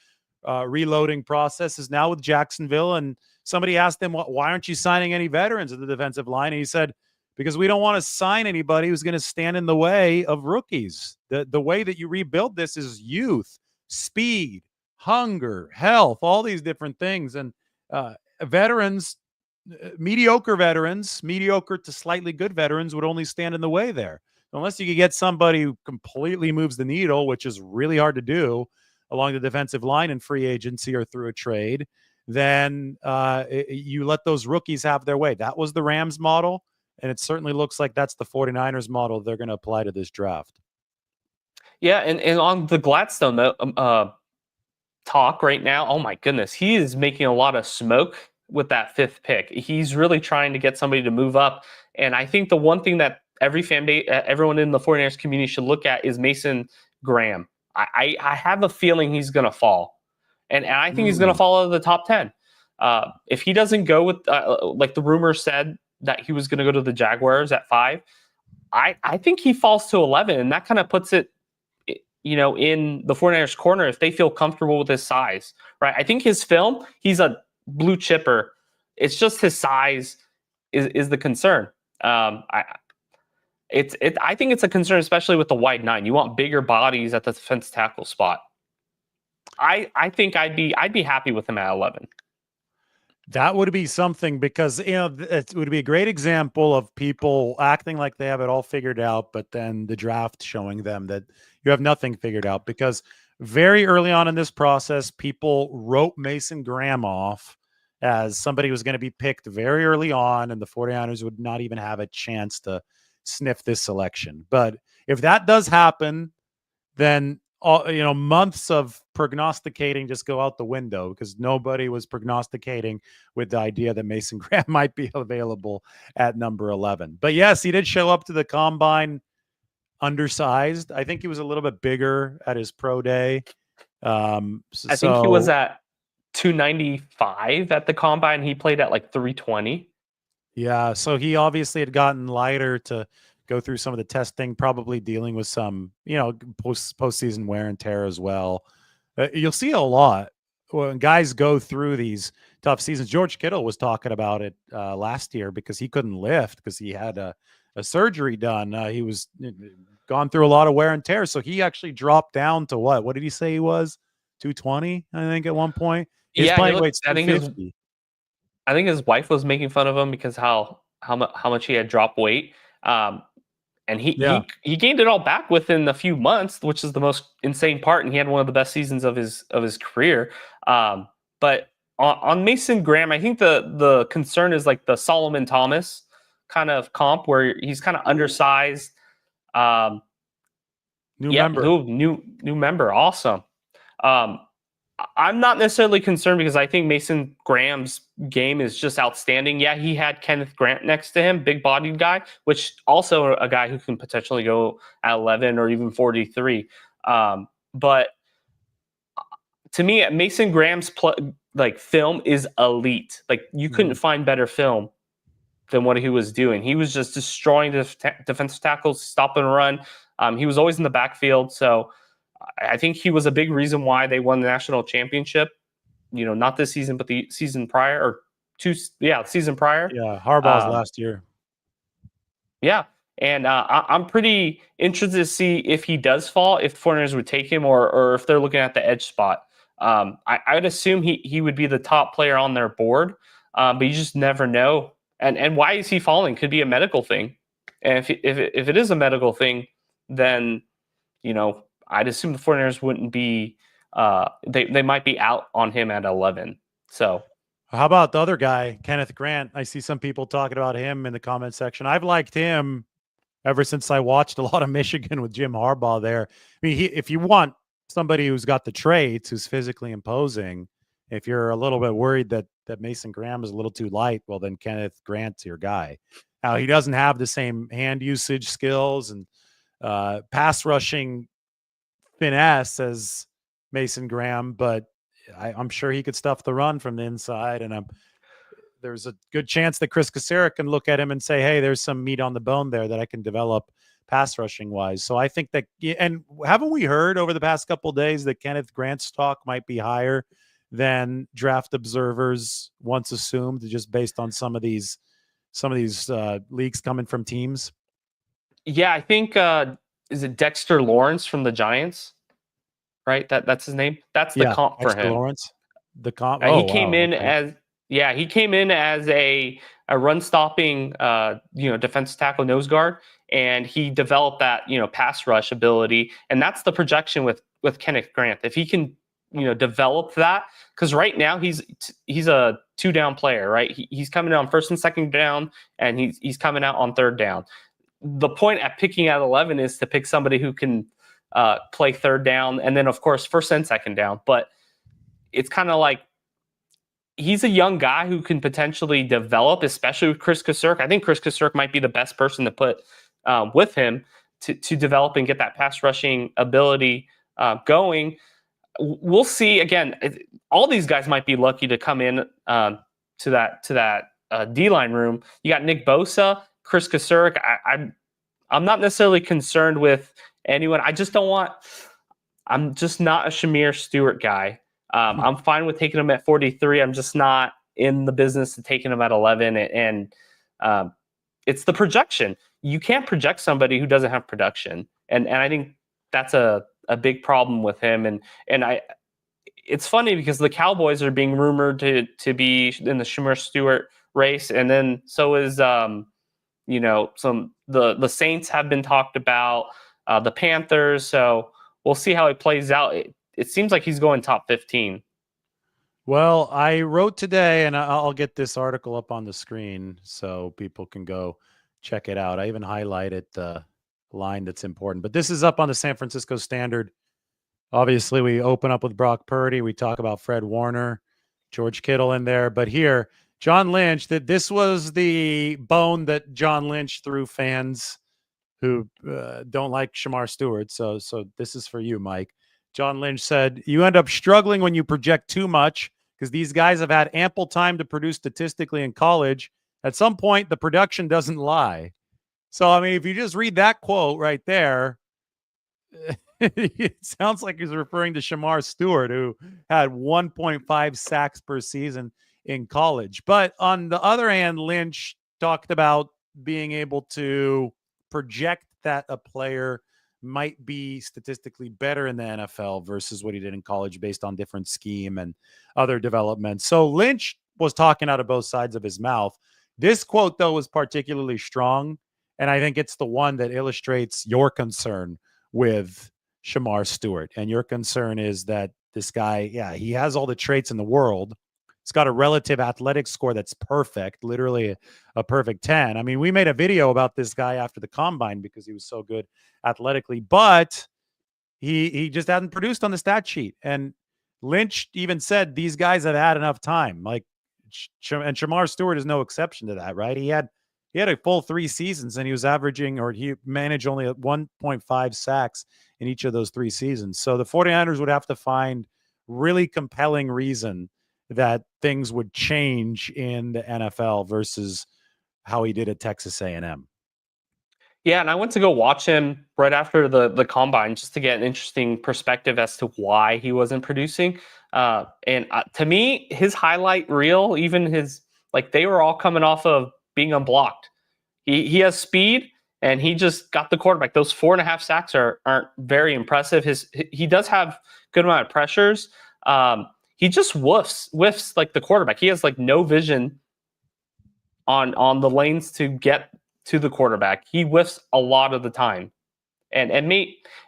reloading process is now with Jacksonville. And somebody asked him, why aren't you signing any veterans at the defensive line? And he said, because we don't want to sign anybody who's going to stand in the way of rookies. The way that you rebuild this is youth, speed, hunger, health, all these different things. And veterans, mediocre to slightly good veterans would only stand in the way there. Unless you could get somebody who completely moves the needle, which is really hard to do along the defensive line in free agency or through a trade, then you let those rookies have their way. That was the Rams model, and it certainly looks like that's the 49ers model they're going to apply to this draft. Yeah, and on the Gladstone talk right now, oh my goodness, he is making a lot of smoke with that 5th pick. He's really trying to get somebody to move up, and I think the one thing that every fan base, everyone in the 49ers community should look at is Mason Graham. I have a feeling he's going to fall, and I think he's going to fall out of the top 10. If he doesn't go with, like the rumor said that he was going to go to the Jaguars at 5, I think he falls to 11, and that kind of puts it, in the 49ers corner if they feel comfortable with his size, right? I think his film, he's a blue chipper. It's just his size is the concern. I think it's a concern, especially with the wide 9. You want bigger bodies at the defense tackle spot. I think I'd be happy with him at 11. That would be something, because it would be a great example of people acting like they have it all figured out, but then the draft showing them that you have nothing figured out. Because very early on in this process, people wrote Mason Graham off as somebody who was going to be picked very early on, and the 49ers would not even have a chance to sniff this selection. But if that does happen, then months of prognosticating just go out the window, because nobody was prognosticating with the idea that Mason Graham might be available at number 11. But yes, he did show up to the combine undersized. I think he was a little bit bigger at his pro day. I think he was at 295 at the combine. He played at like 320. Yeah, so he obviously had gotten lighter to go through some of the testing, probably dealing with some, postseason wear and tear as well. You'll see a lot when guys go through these tough seasons. George Kittle was talking about it last year because he couldn't lift because he had a surgery done. He was gone through a lot of wear and tear, so he actually dropped down to what? What did he say he was? 220, I think, at one point. His playing weight's 250. I think his wife was making fun of him because how much he had dropped weight. And he gained it all back within a few months, which is the most insane part. And he had one of the best seasons of his career. But on Mason Graham, I think the concern is like the Solomon Thomas kind of comp, where he's kind of undersized. New member, awesome. I'm not necessarily concerned because I think Mason Graham's game is just outstanding. Yeah, he had Kenneth Grant next to him, big-bodied guy, which also a guy who can potentially go at 11 or even 43. But to me, Mason Graham's film is elite. Like, you couldn't find better film than what he was doing. He was just destroying defensive tackles, stop and run. He was always in the backfield, so I think he was a big reason why they won the national championship. not this season, but the season prior, or season prior. Yeah, Harbaugh's last year. Yeah. And I'm pretty interested to see if he does fall, if 49ers would take him, or if they're looking at the edge spot. I would assume he would be the top player on their board, but you just never know. And why is he falling? Could be a medical thing. And if it is a medical thing, then I'd assume the 49ers wouldn't be. They might be out on him at 11. So. How about the other guy, Kenneth Grant? I see some people talking about him in the comment section. I've liked him ever since I watched a lot of Michigan with Jim Harbaugh there. I mean, if you want somebody who's got the traits, who's physically imposing, if you're a little bit worried that Mason Graham is a little too light, well, then Kenneth Grant's your guy. Now, he doesn't have the same hand usage skills and pass rushing finesse as Mason Graham, but I'm sure he could stuff the run from the inside, and there's a good chance that Chris Kacerek can look at him and say, hey, there's some meat on the bone there that I can develop pass rushing wise. So I think that, and haven't we heard over the past couple of days that Kenneth Grant's stock might be higher than draft observers once assumed, just based on some of these leaks coming from teams? Yeah, I think is it Dexter Lawrence from the Giants? Right, that's his name. That's the comp for him. Lawrence, the comp. He came in as a run stopping, defensive tackle, nose guard, and he developed that pass rush ability, and that's the projection with Kenneth Grant. If he can develop that, because right now he's a 2-down player, right? He's coming out on first and second down, and he's coming out on third down. The point at picking at 11 is to pick somebody who can play third down, and then of course first and second down. But it's kind of like he's a young guy who can potentially develop, especially with Chris Kacerek. I think Chris Kacerek might be the best person to put with him to develop and get that pass rushing ability going. We'll see. Again, all these guys might be lucky to come in to that D-line room. You got Nick Bosa, Chris Kacerek. I'm not necessarily concerned with anyone. I'm just not a Shamar Stewart guy. I'm fine with taking him at 43. I'm just not in the business of taking him at 11. And it's the projection. You can't project somebody who doesn't have production. And I think that's a big problem with him. And it's funny because the Cowboys are being rumored to be in the Shamar Stewart race. And then so is, the Saints have been talked about, the Panthers. So we'll see how it plays out. It seems like he's going top 15. Well, I wrote today, and I'll get this article up on the screen so people can go check it out. I even highlighted the line that's important. But this is up on the San Francisco Standard. Obviously, we open up with Brock Purdy. We talk about Fred Warner, George Kittle in there. But here, John Lynch, that this was the bone that John Lynch threw fans who don't like Shamar Stewart. So this is for you, Mike. John Lynch said, you end up struggling when you project too much because these guys have had ample time to produce statistically in college. At some point, the production doesn't lie. So, I mean, if you just read that quote right there, it sounds like he's referring to Shamar Stewart, who had 1.5 sacks per season in college. But on the other hand, Lynch talked about being able to project that a player might be statistically better in the NFL versus what he did in college based on different scheme and other developments. So Lynch was talking out of both sides of his mouth. This quote, though, was particularly strong, and I think it's the one that illustrates your concern with Shamar Stewart. And your concern is that this guy, he has all the traits in the world. He's got a relative athletic score that's perfect, literally a perfect 10. I mean, we made a video about this guy after the combine because he was so good athletically, but he just hadn't produced on the stat sheet. And Lynch even said these guys have had enough time. Like, and Shamar Stewart is no exception to that, right? He had a full 3 seasons and he was averaging, or he managed only 1.5 sacks in each of those 3 seasons. So the 49ers would have to find really compelling reason that things would change in the NFL versus how he did at Texas A&M. Yeah, and I went to go watch him right after the combine just to get an interesting perspective as to why he wasn't producing. And to me, his highlight reel, even his they were all coming off of being unblocked. He has speed, and he just got the quarterback. Those 4.5 sacks aren't very impressive. He does have good amount of pressures. He just whiffs like the quarterback. He has no vision on the lanes to get to the quarterback. He whiffs a lot of the time. And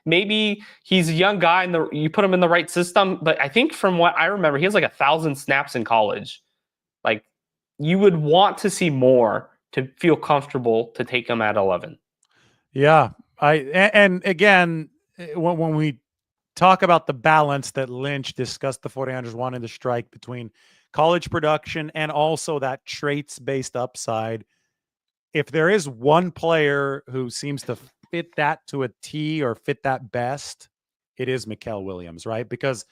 maybe he's a young guy and you put him in the right system. But I think from what I remember, he has 1,000 snaps in college. You would want to see more to feel comfortable to take him at 11. Yeah. And again, when we talk about the balance that Lynch discussed the 49ers wanting to strike between college production and also that traits-based upside, if there is one player who seems to fit that to a T or fit that best, it is Mykel Williams, right? Because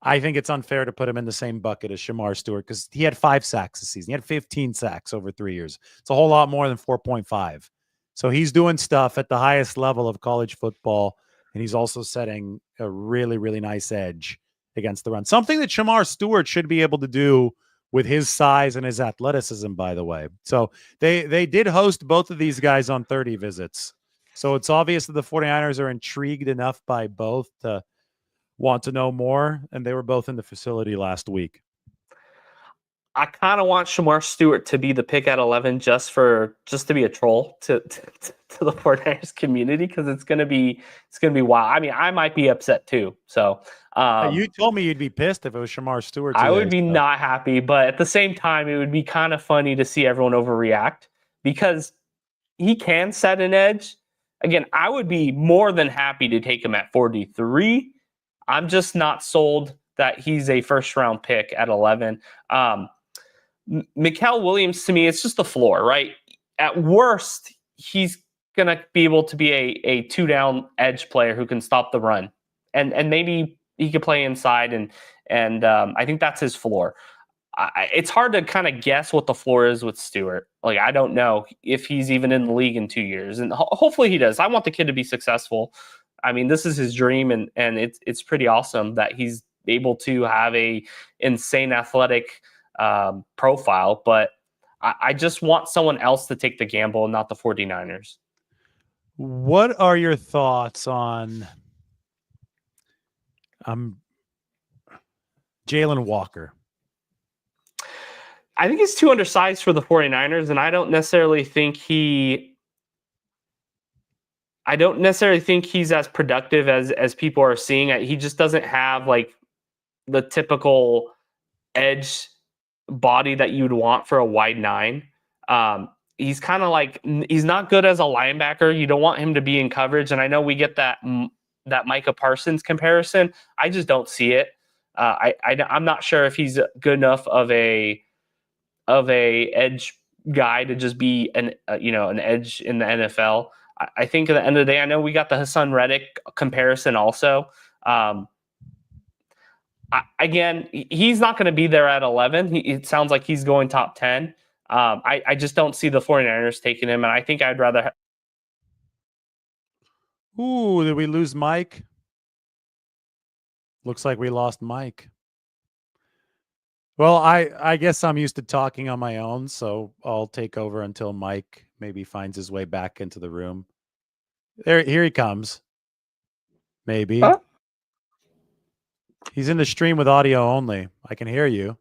I think it's unfair to put him in the same bucket as Shamar Stewart because he had 5 sacks this season. He had 15 sacks over 3 years. It's a whole lot more than 4.5. So he's doing stuff at the highest level of college football, and he's also setting a really, really nice edge against the run. Something that Shamar Stewart should be able to do with his size and his athleticism, by the way. So they did host both of these guys on 30 visits. So it's obvious that the 49ers are intrigued enough by both to want to know more, and they were both in the facility last week. I kind of want Shamar Stewart to be the pick at 11 just to be a troll to the 49ers community because it's gonna be wild. I mean, I might be upset too. So you told me you'd be pissed if it was Shamar Stewart today, I would be not happy, but at the same time, it would be kind of funny to see everyone overreact because he can set an edge. Again, I would be more than happy to take him at 43. I'm just not sold that he's a first-round pick at 11. Mykel Williams, to me, it's just the floor, right? At worst, he's going to be able to be a two-down edge player who can stop the run. And maybe he could play inside, and I think that's his floor. It's hard to kind of guess what the floor is with Stewart. I don't know if he's even in the league in 2 years, and hopefully he does. I want the kid to be successful. I mean, this is his dream, and it's pretty awesome that he's able to have a insane athletic profile. But I just want someone else to take the gamble, not the 49ers. What are your thoughts on Jalen Walker? I think he's too undersized for the 49ers, and I don't necessarily think he's as productive as people are seeing. He just doesn't have the typical edge body that you'd want for a wide 9. He's kind of he's not good as a linebacker. You don't want him to be in coverage, and I know we get that Micah Parsons comparison. I just don't see it. I'm not sure if he's good enough of a edge guy to just be an edge in the NFL. I think at the end of the day, I know we got the Hassan Reddick comparison also. Again, he's not going to be there at 11. It sounds like he's going top 10. I just don't see the 49ers taking him, and I think I'd rather. Ooh, did we lose Mike? Looks like we lost Mike. Well, I guess I'm used to talking on my own, so I'll take over until Mike maybe finds his way back into the room. Here he comes. Maybe. Huh? He's in the stream with audio only. I can hear you.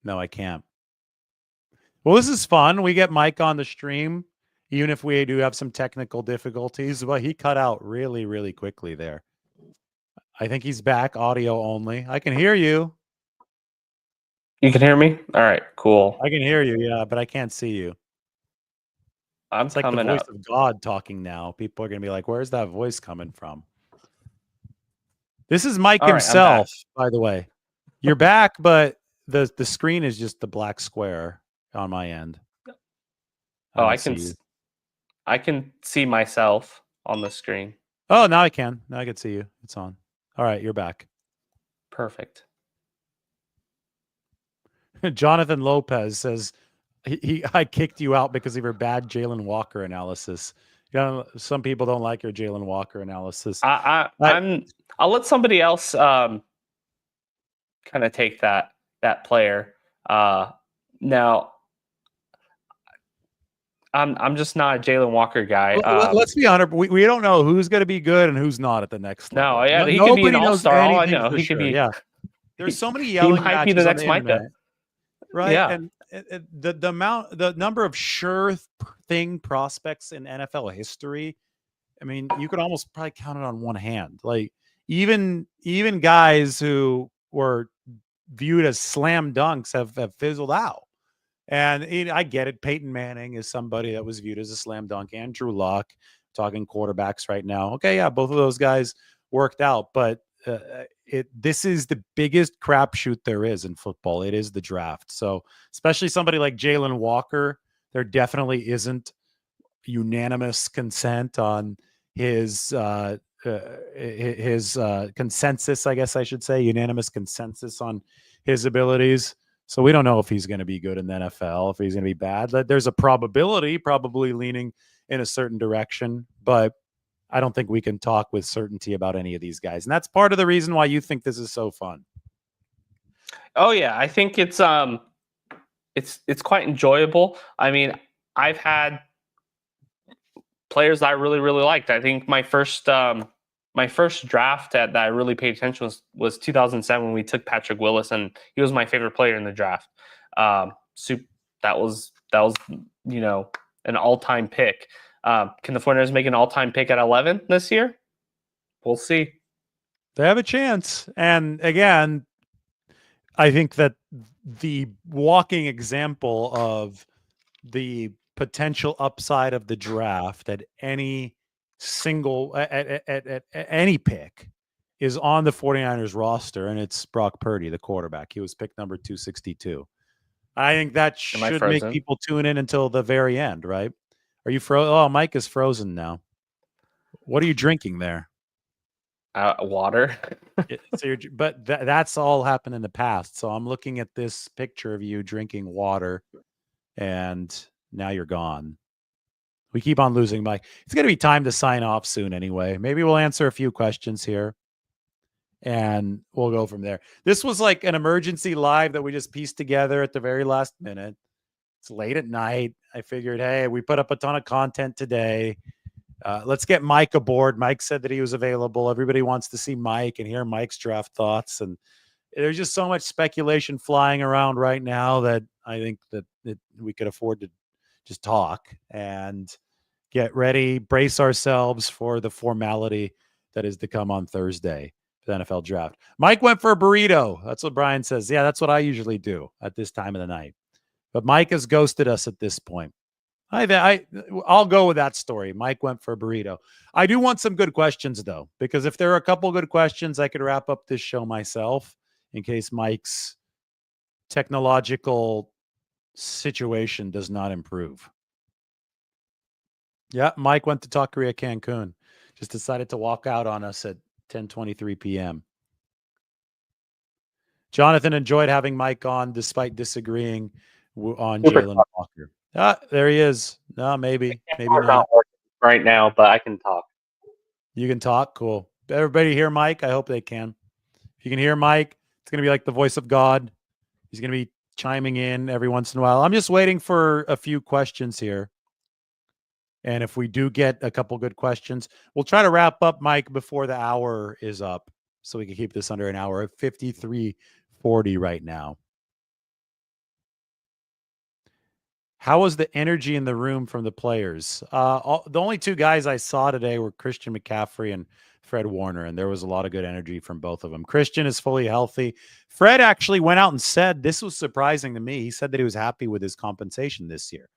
No, I can't. Well, this is fun. We get Mike on the stream, even if we do have some technical difficulties. Well, he cut out really, really quickly there. I think he's back, audio only. I can hear you. You can hear me? All right, cool. I can hear you, yeah, but I can't see you. It's like the voice of God talking now. People are going to be like, where's that voice coming from? This is Mike himself, by the way. You're back, but the screen is just the black square on my end. I can see myself on the screen. Oh, now I can. Now I can see you. It's on. All right, you're back. Perfect. Jonathan Lopez says I kicked you out because of your bad Jalen Walker analysis. You know, some people don't like your Jalen Walker analysis. I'll let somebody else kind of take that player. Now, I'm just not a Jalen Walker guy. Let's be honest. We don't know who's going to be good and who's not at the next level. No, yeah, he could be an Nobody knows all-star. All I anything know, for he sure. could be. Yeah, there's so many He yelling might be the matches on next the Micah. internet, right? Yeah. And the number of sure thing prospects in NFL history. I mean, you could almost probably count it on one hand. Like even guys who were viewed as slam dunks have fizzled out. And I get it. Peyton Manning is somebody that was viewed as a slam dunk. Andrew Luck, talking quarterbacks right now. Okay, yeah, both of those guys worked out, but this is the biggest crapshoot there is in football. It is the draft. So especially somebody like Jalen Walker, there definitely isn't unanimous consent on his consensus, I guess I should say, unanimous consensus on his abilities. So we don't know if he's going to be good in the NFL, if he's going to be bad. There's a probability, probably leaning in a certain direction, but I don't think we can talk with certainty about any of these guys. And that's part of the reason why you think this is so fun. Oh yeah, I think it's quite enjoyable. I mean, I've had players that I really, really liked. I think my first draft that I really paid attention was 2007 when we took Patrick Willis, and he was my favorite player in the draft. That was an all-time pick. Can the 49ers make an all-time pick at 11 this year? We'll see. They have a chance. And again, I think that the walking example of the potential upside of the draft at any single at any pick is on the 49ers roster, and it's Brock Purdy, the quarterback. He was pick number 262. I think that should make people tune in until the very end, right? Are you frozen? Oh, Mike is frozen now. What are you drinking there? Water. But that's all happened in the past. So I'm looking at this picture of you drinking water, and now you're gone. We keep on losing Mike. It's going to be time to sign off soon anyway. Maybe we'll answer a few questions here, and we'll go from there. This was like an emergency live that we just pieced together at the very last minute. It's late at night. I figured, hey, we put up a ton of content today. Let's get Mike aboard. Mike said that he was available. Everybody wants to see Mike and hear Mike's draft thoughts. And there's just so much speculation flying around right now that I think that we could afford to just talk and get ready, brace ourselves for the formality that is to come on Thursday, the NFL draft. Mike went for a burrito. That's what Brian says. Yeah, that's what I usually do at this time of the night. But Mike has ghosted us at this point. I'll go with that story. Mike went for a burrito. I do want some good questions, though, because if there are a couple good questions, I could wrap up this show myself in case Mike's technological situation does not improve. Yeah, Mike went to Taqueria Cancun. Just decided to walk out on us at 10:23 p.m. Jonathan enjoyed having Mike on despite disagreeing on Jalen Walker. There he is. No, maybe not right now, but I can talk. You can talk. Cool. Everybody hear Mike? I hope they can. If you can hear Mike, it's going to be like the voice of God. He's going to be chiming in every once in a while. I'm just waiting for a few questions here. And if we do get a couple good questions, we'll try to wrap up, Mike, before the hour is up so we can keep this under an hour. At 53:40 right now. How was the energy in the room from the players? The only two guys I saw today were Christian McCaffrey and Fred Warner, and there was a lot of good energy from both of them. Christian is fully healthy. Fred actually went out and said, this was surprising to me. He said that he was happy with his compensation this year.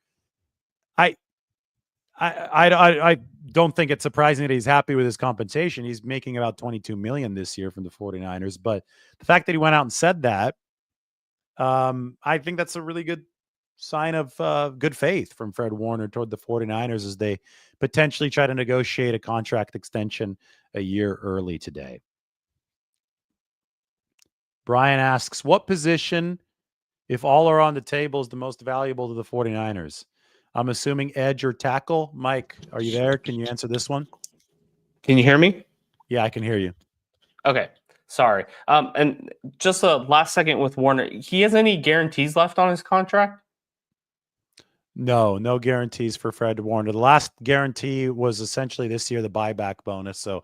I don't think it's surprising that he's happy with his compensation. He's making about $22 million this year from the 49ers, but the fact that he went out and said that, I think that's a really good sign of good faith from Fred Warner toward the 49ers as they potentially try to negotiate a contract extension a year early today. Brian asks, what position, if all are on the table, is the most valuable to the 49ers? I'm assuming edge or tackle. Mike, are you there? Can you answer this one? Can you hear me? Yeah, I can hear you. Okay. Sorry. And just a last second with Warner. He has any guarantees left on his contract? No guarantees for Fred Warner. The last guarantee was essentially this year, the buyback bonus. So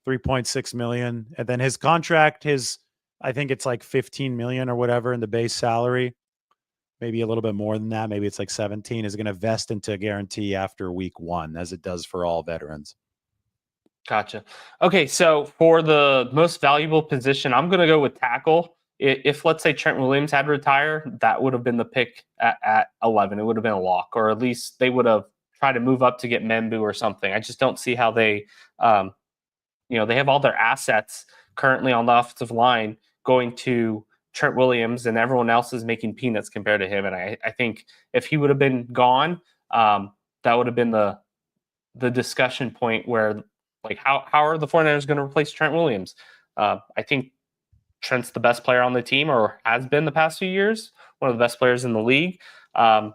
3.6 million. And then his contract, I think it's like 15 million or whatever in the base salary. Maybe a little bit more than that. Maybe it's like 17 is going to vest into a guarantee after week 1, as it does for all veterans. Gotcha. Okay, so for the most valuable position, I'm going to go with tackle. If let's say Trent Williams had retired, that would have been the pick at 11. It would have been a lock, or at least they would have tried to move up to get Membu or something. I just don't see how they, they have all their assets currently on the offensive line going to Trent Williams, and everyone else is making peanuts compared to him. And I think if he would have been gone, that would have been the discussion point where, like, how are the 49ers going to replace Trent Williams? I think Trent's the best player on the team, or has been the past few years, one of the best players in the league. And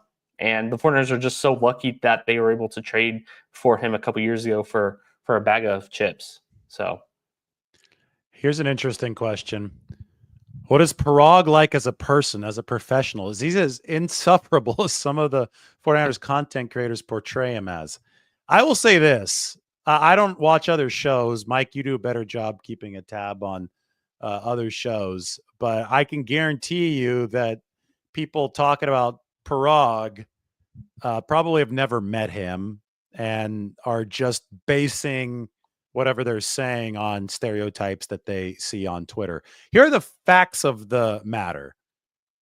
the 49ers are just so lucky that they were able to trade for him a couple years ago for a bag of chips. So here's an interesting question. What is Parag like as a person, as a professional? Is he as insufferable as some of the 49ers content creators portray him as? I will say this. I don't watch other shows. Mike, you do a better job keeping a tab on other shows, but I can guarantee you that people talking about Parag probably have never met him and are just basing whatever they're saying on stereotypes that they see on Twitter. Here are the facts of the matter.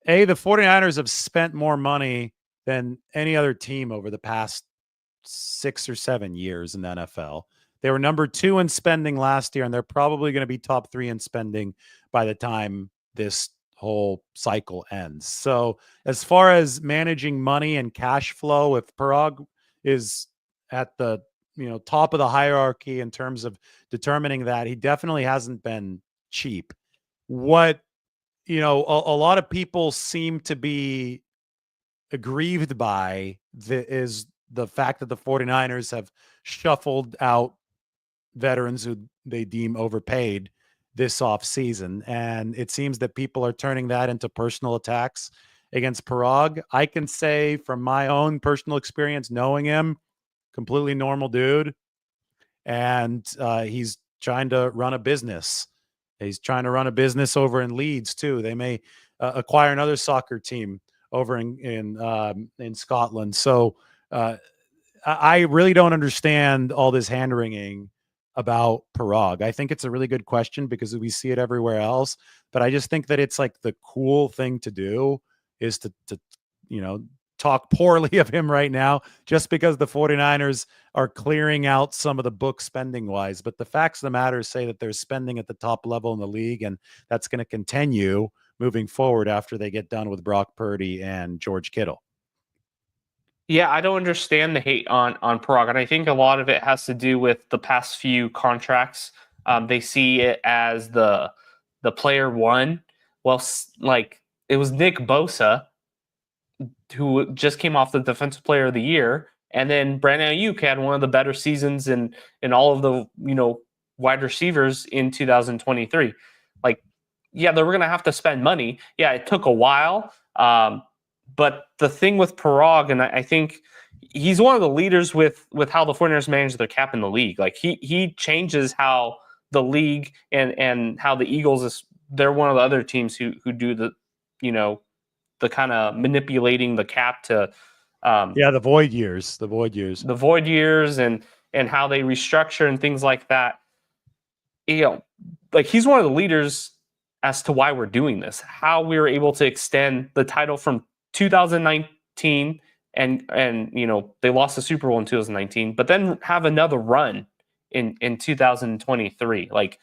The 49ers have spent more money than any other team over the past 6 or 7 years in the NFL. They were number 2 in spending last year, and they're probably going to be top 3 in spending by the time this whole cycle ends. So as far as managing money and cash flow, if Parag is at the top of the hierarchy in terms of determining that, he definitely hasn't been cheap. What a lot of people seem to be aggrieved by is the fact that the 49ers have shuffled out veterans who they deem overpaid this offseason. And it seems that people are turning that into personal attacks against Parag. I can say from my own personal experience, knowing him, completely normal dude. And he's trying to run a business. He's trying to run a business over in Leeds too. They may acquire another soccer team over in Scotland. So I really don't understand all this hand wringing about Parag. I think it's a really good question because we see it everywhere else. But I just think that it's like the cool thing to do is to talk poorly of him right now just because the 49ers are clearing out some of the book spending wise. But the facts of the matter say that they're spending at the top level in the league, and that's going to continue moving forward after they get done with Brock Purdy and George Kittle. Yeah, I don't understand the hate on Parag, and I think a lot of it has to do with the past few contracts. They see it as the player one. Well, like, it was Nick Bosa who just came off the Defensive Player of the Year, and then Brandon Ayuk had one of the better seasons in all of the wide receivers in 2023. Like, yeah, they were going to have to spend money. Yeah, it took a while. But the thing with Parag, and I think he's one of the leaders with how the 49ers manage their cap in the league. Like, he changes how the league and how the Eagles they're one of the other teams who do the the kind of manipulating the cap to the void years and how they restructure and things like that. Like, he's one of the leaders as to why we're doing this, how we were able to extend the title from 2019 and they lost the Super Bowl in 2019, but then have another run in 2023. Like,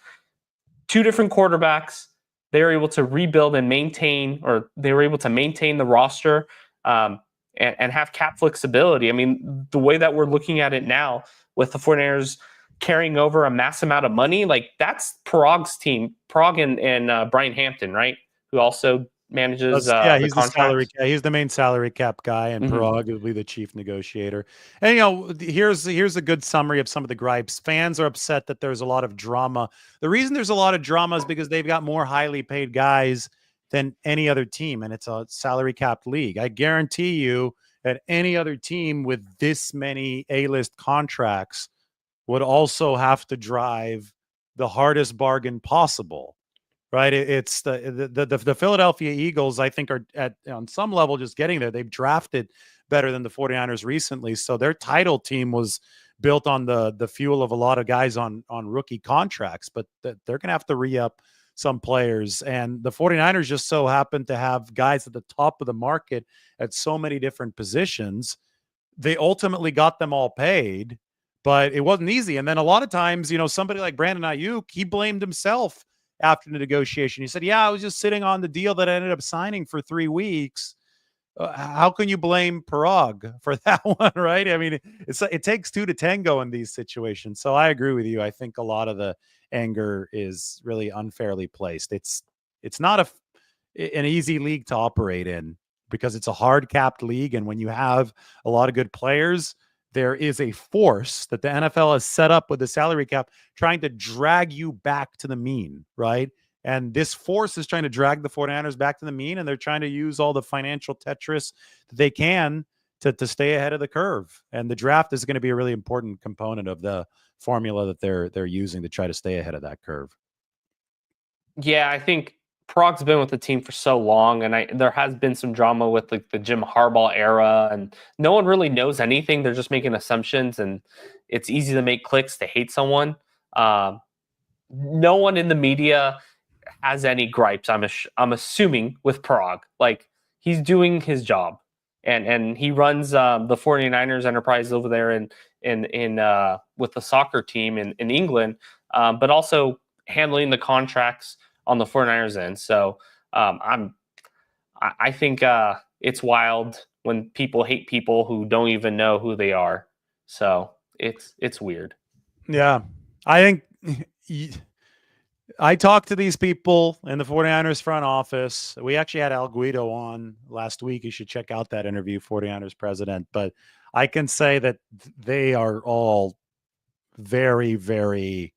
2 different quarterbacks, they were able to rebuild and maintain, or they were able to maintain the roster and have cap flexibility. I mean, the way that we're looking at it now with the 49ers carrying over a mass amount of money, like, that's Parag's team, Parag and Brian Hampton, right? Who also manages Yeah, the he's the salary. contracts. He's the main salary cap guy, and Hmm. Parag will be the chief negotiator. And here's a good summary of some of the gripes. Fans are upset that there's a lot of drama. The reason there's a lot of drama is because they've got more highly paid guys than any other team, and it's a salary capped league. I guarantee you that any other team with this many A-list contracts would also have to drive the hardest bargain possible. Right. It's the Philadelphia Eagles, I think, are at on some level just getting there. They've drafted better than the 49ers recently. So their title team was built on the fuel of a lot of guys on rookie contracts, but they're going to have to re-up some players. And the 49ers just so happen to have guys at the top of the market at so many different positions. They ultimately got them all paid, but it wasn't easy. And then a lot of times, somebody like Brandon Ayuk, he blamed himself after the negotiation. He said, "Yeah, I was just sitting on the deal that I ended up signing for 3 weeks." How can you blame Parag for that one, right? I mean, it takes two to tango in these situations. So I agree with you. I think a lot of the anger is really unfairly placed. It's not an easy league to operate in because it's a hard capped league, and when you have a lot of good players, there is a force that the NFL has set up with the salary cap trying to drag you back to the mean, right? And this force is trying to drag the 49ers back to the mean, and they're trying to use all the financial Tetris that they can to stay ahead of the curve. And the draft is going to be a really important component of the formula that they're using to try to stay ahead of that curve. Yeah, I think Prog's been with the team for so long, and there has been some drama with like the Jim Harbaugh era, and no one really knows anything. They're just making assumptions, and it's easy to make clicks to hate someone. Um, no one in the media has any gripes. I'm assuming with Prague, like he's doing his job, and he runs the 49ers enterprise over there in with the soccer team in England, but also handling the contracts on the 49ers end. So I think it's wild when people hate people who don't even know who they are. So it's weird. Yeah. I think I talked to these people in the 49ers front office. We actually had Al Guido on last week. You should check out that interview, 49ers president. But I can say that they are all very, very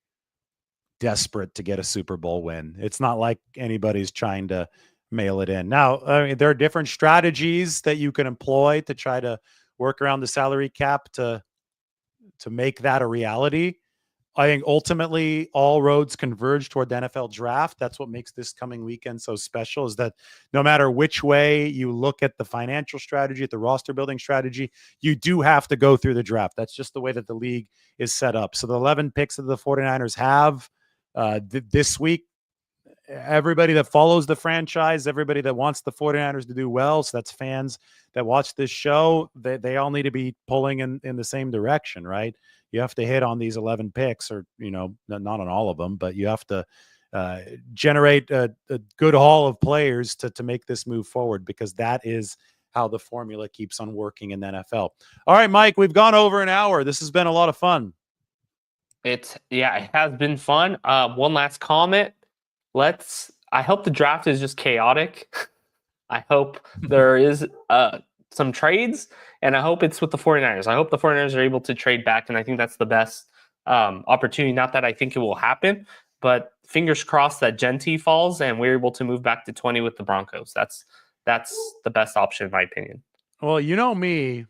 desperate to get a Super Bowl win. It's not like anybody's trying to mail it in. Now, I mean, there are different strategies that you can employ to try to work around the salary cap to make that a reality. I think ultimately all roads converge toward the NFL draft. That's what makes this coming weekend so special, is that no matter which way you look at the financial strategy, at the roster building strategy, you do have to go through the draft. That's just the way that the league is set up. So the 11 picks that the 49ers have this week, everybody that follows the franchise, everybody that wants the 49ers to do well, so that's fans that watch this show, they all need to be pulling in the same direction, right? You have to hit on these 11 picks, or not on all of them, but you have to generate a good haul of players to make this move forward, because that is how the formula keeps on working in the NFL. All right, Mike, we've gone over an hour. This has been a lot of fun. It has been fun. One last comment. I hope the draft is just chaotic. I hope there is some trades, and I hope it's with the 49ers. I hope the 49ers are able to trade back, and I think that's the best opportunity. Not that I think it will happen, but fingers crossed that Genti falls and we're able to move back to 20 with the Broncos. That's the best option in my opinion. Well, you know me,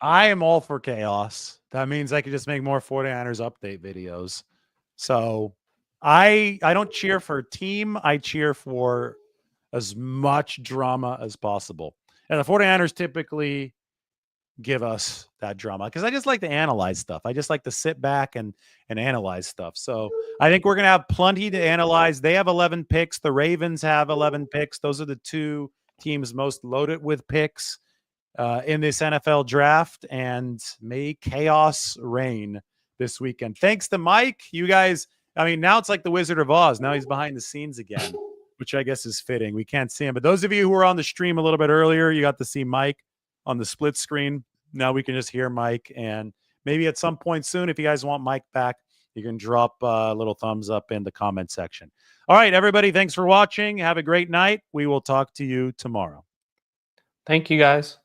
I am all for chaos. That means I can just make more 49ers update videos. So I don't cheer for a team. I cheer for as much drama as possible. And the 49ers typically give us that drama because I just like to analyze stuff. I just like to sit back and analyze stuff. So I think we're going to have plenty to analyze. They have 11 picks. The Ravens have 11 picks. Those are the two teams most loaded with picks in this NFL draft, and may chaos reign this weekend. Thanks to Mike. You guys, I mean, now it's like the Wizard of Oz. Now he's behind the scenes again, which I guess is fitting. We can't see him. But those of you who were on the stream a little bit earlier, you got to see Mike on the split screen. Now we can just hear Mike. And maybe at some point soon, if you guys want Mike back, you can drop a little thumbs up in the comment section. All right, everybody, thanks for watching. Have a great night. We will talk to you tomorrow. Thank you, guys.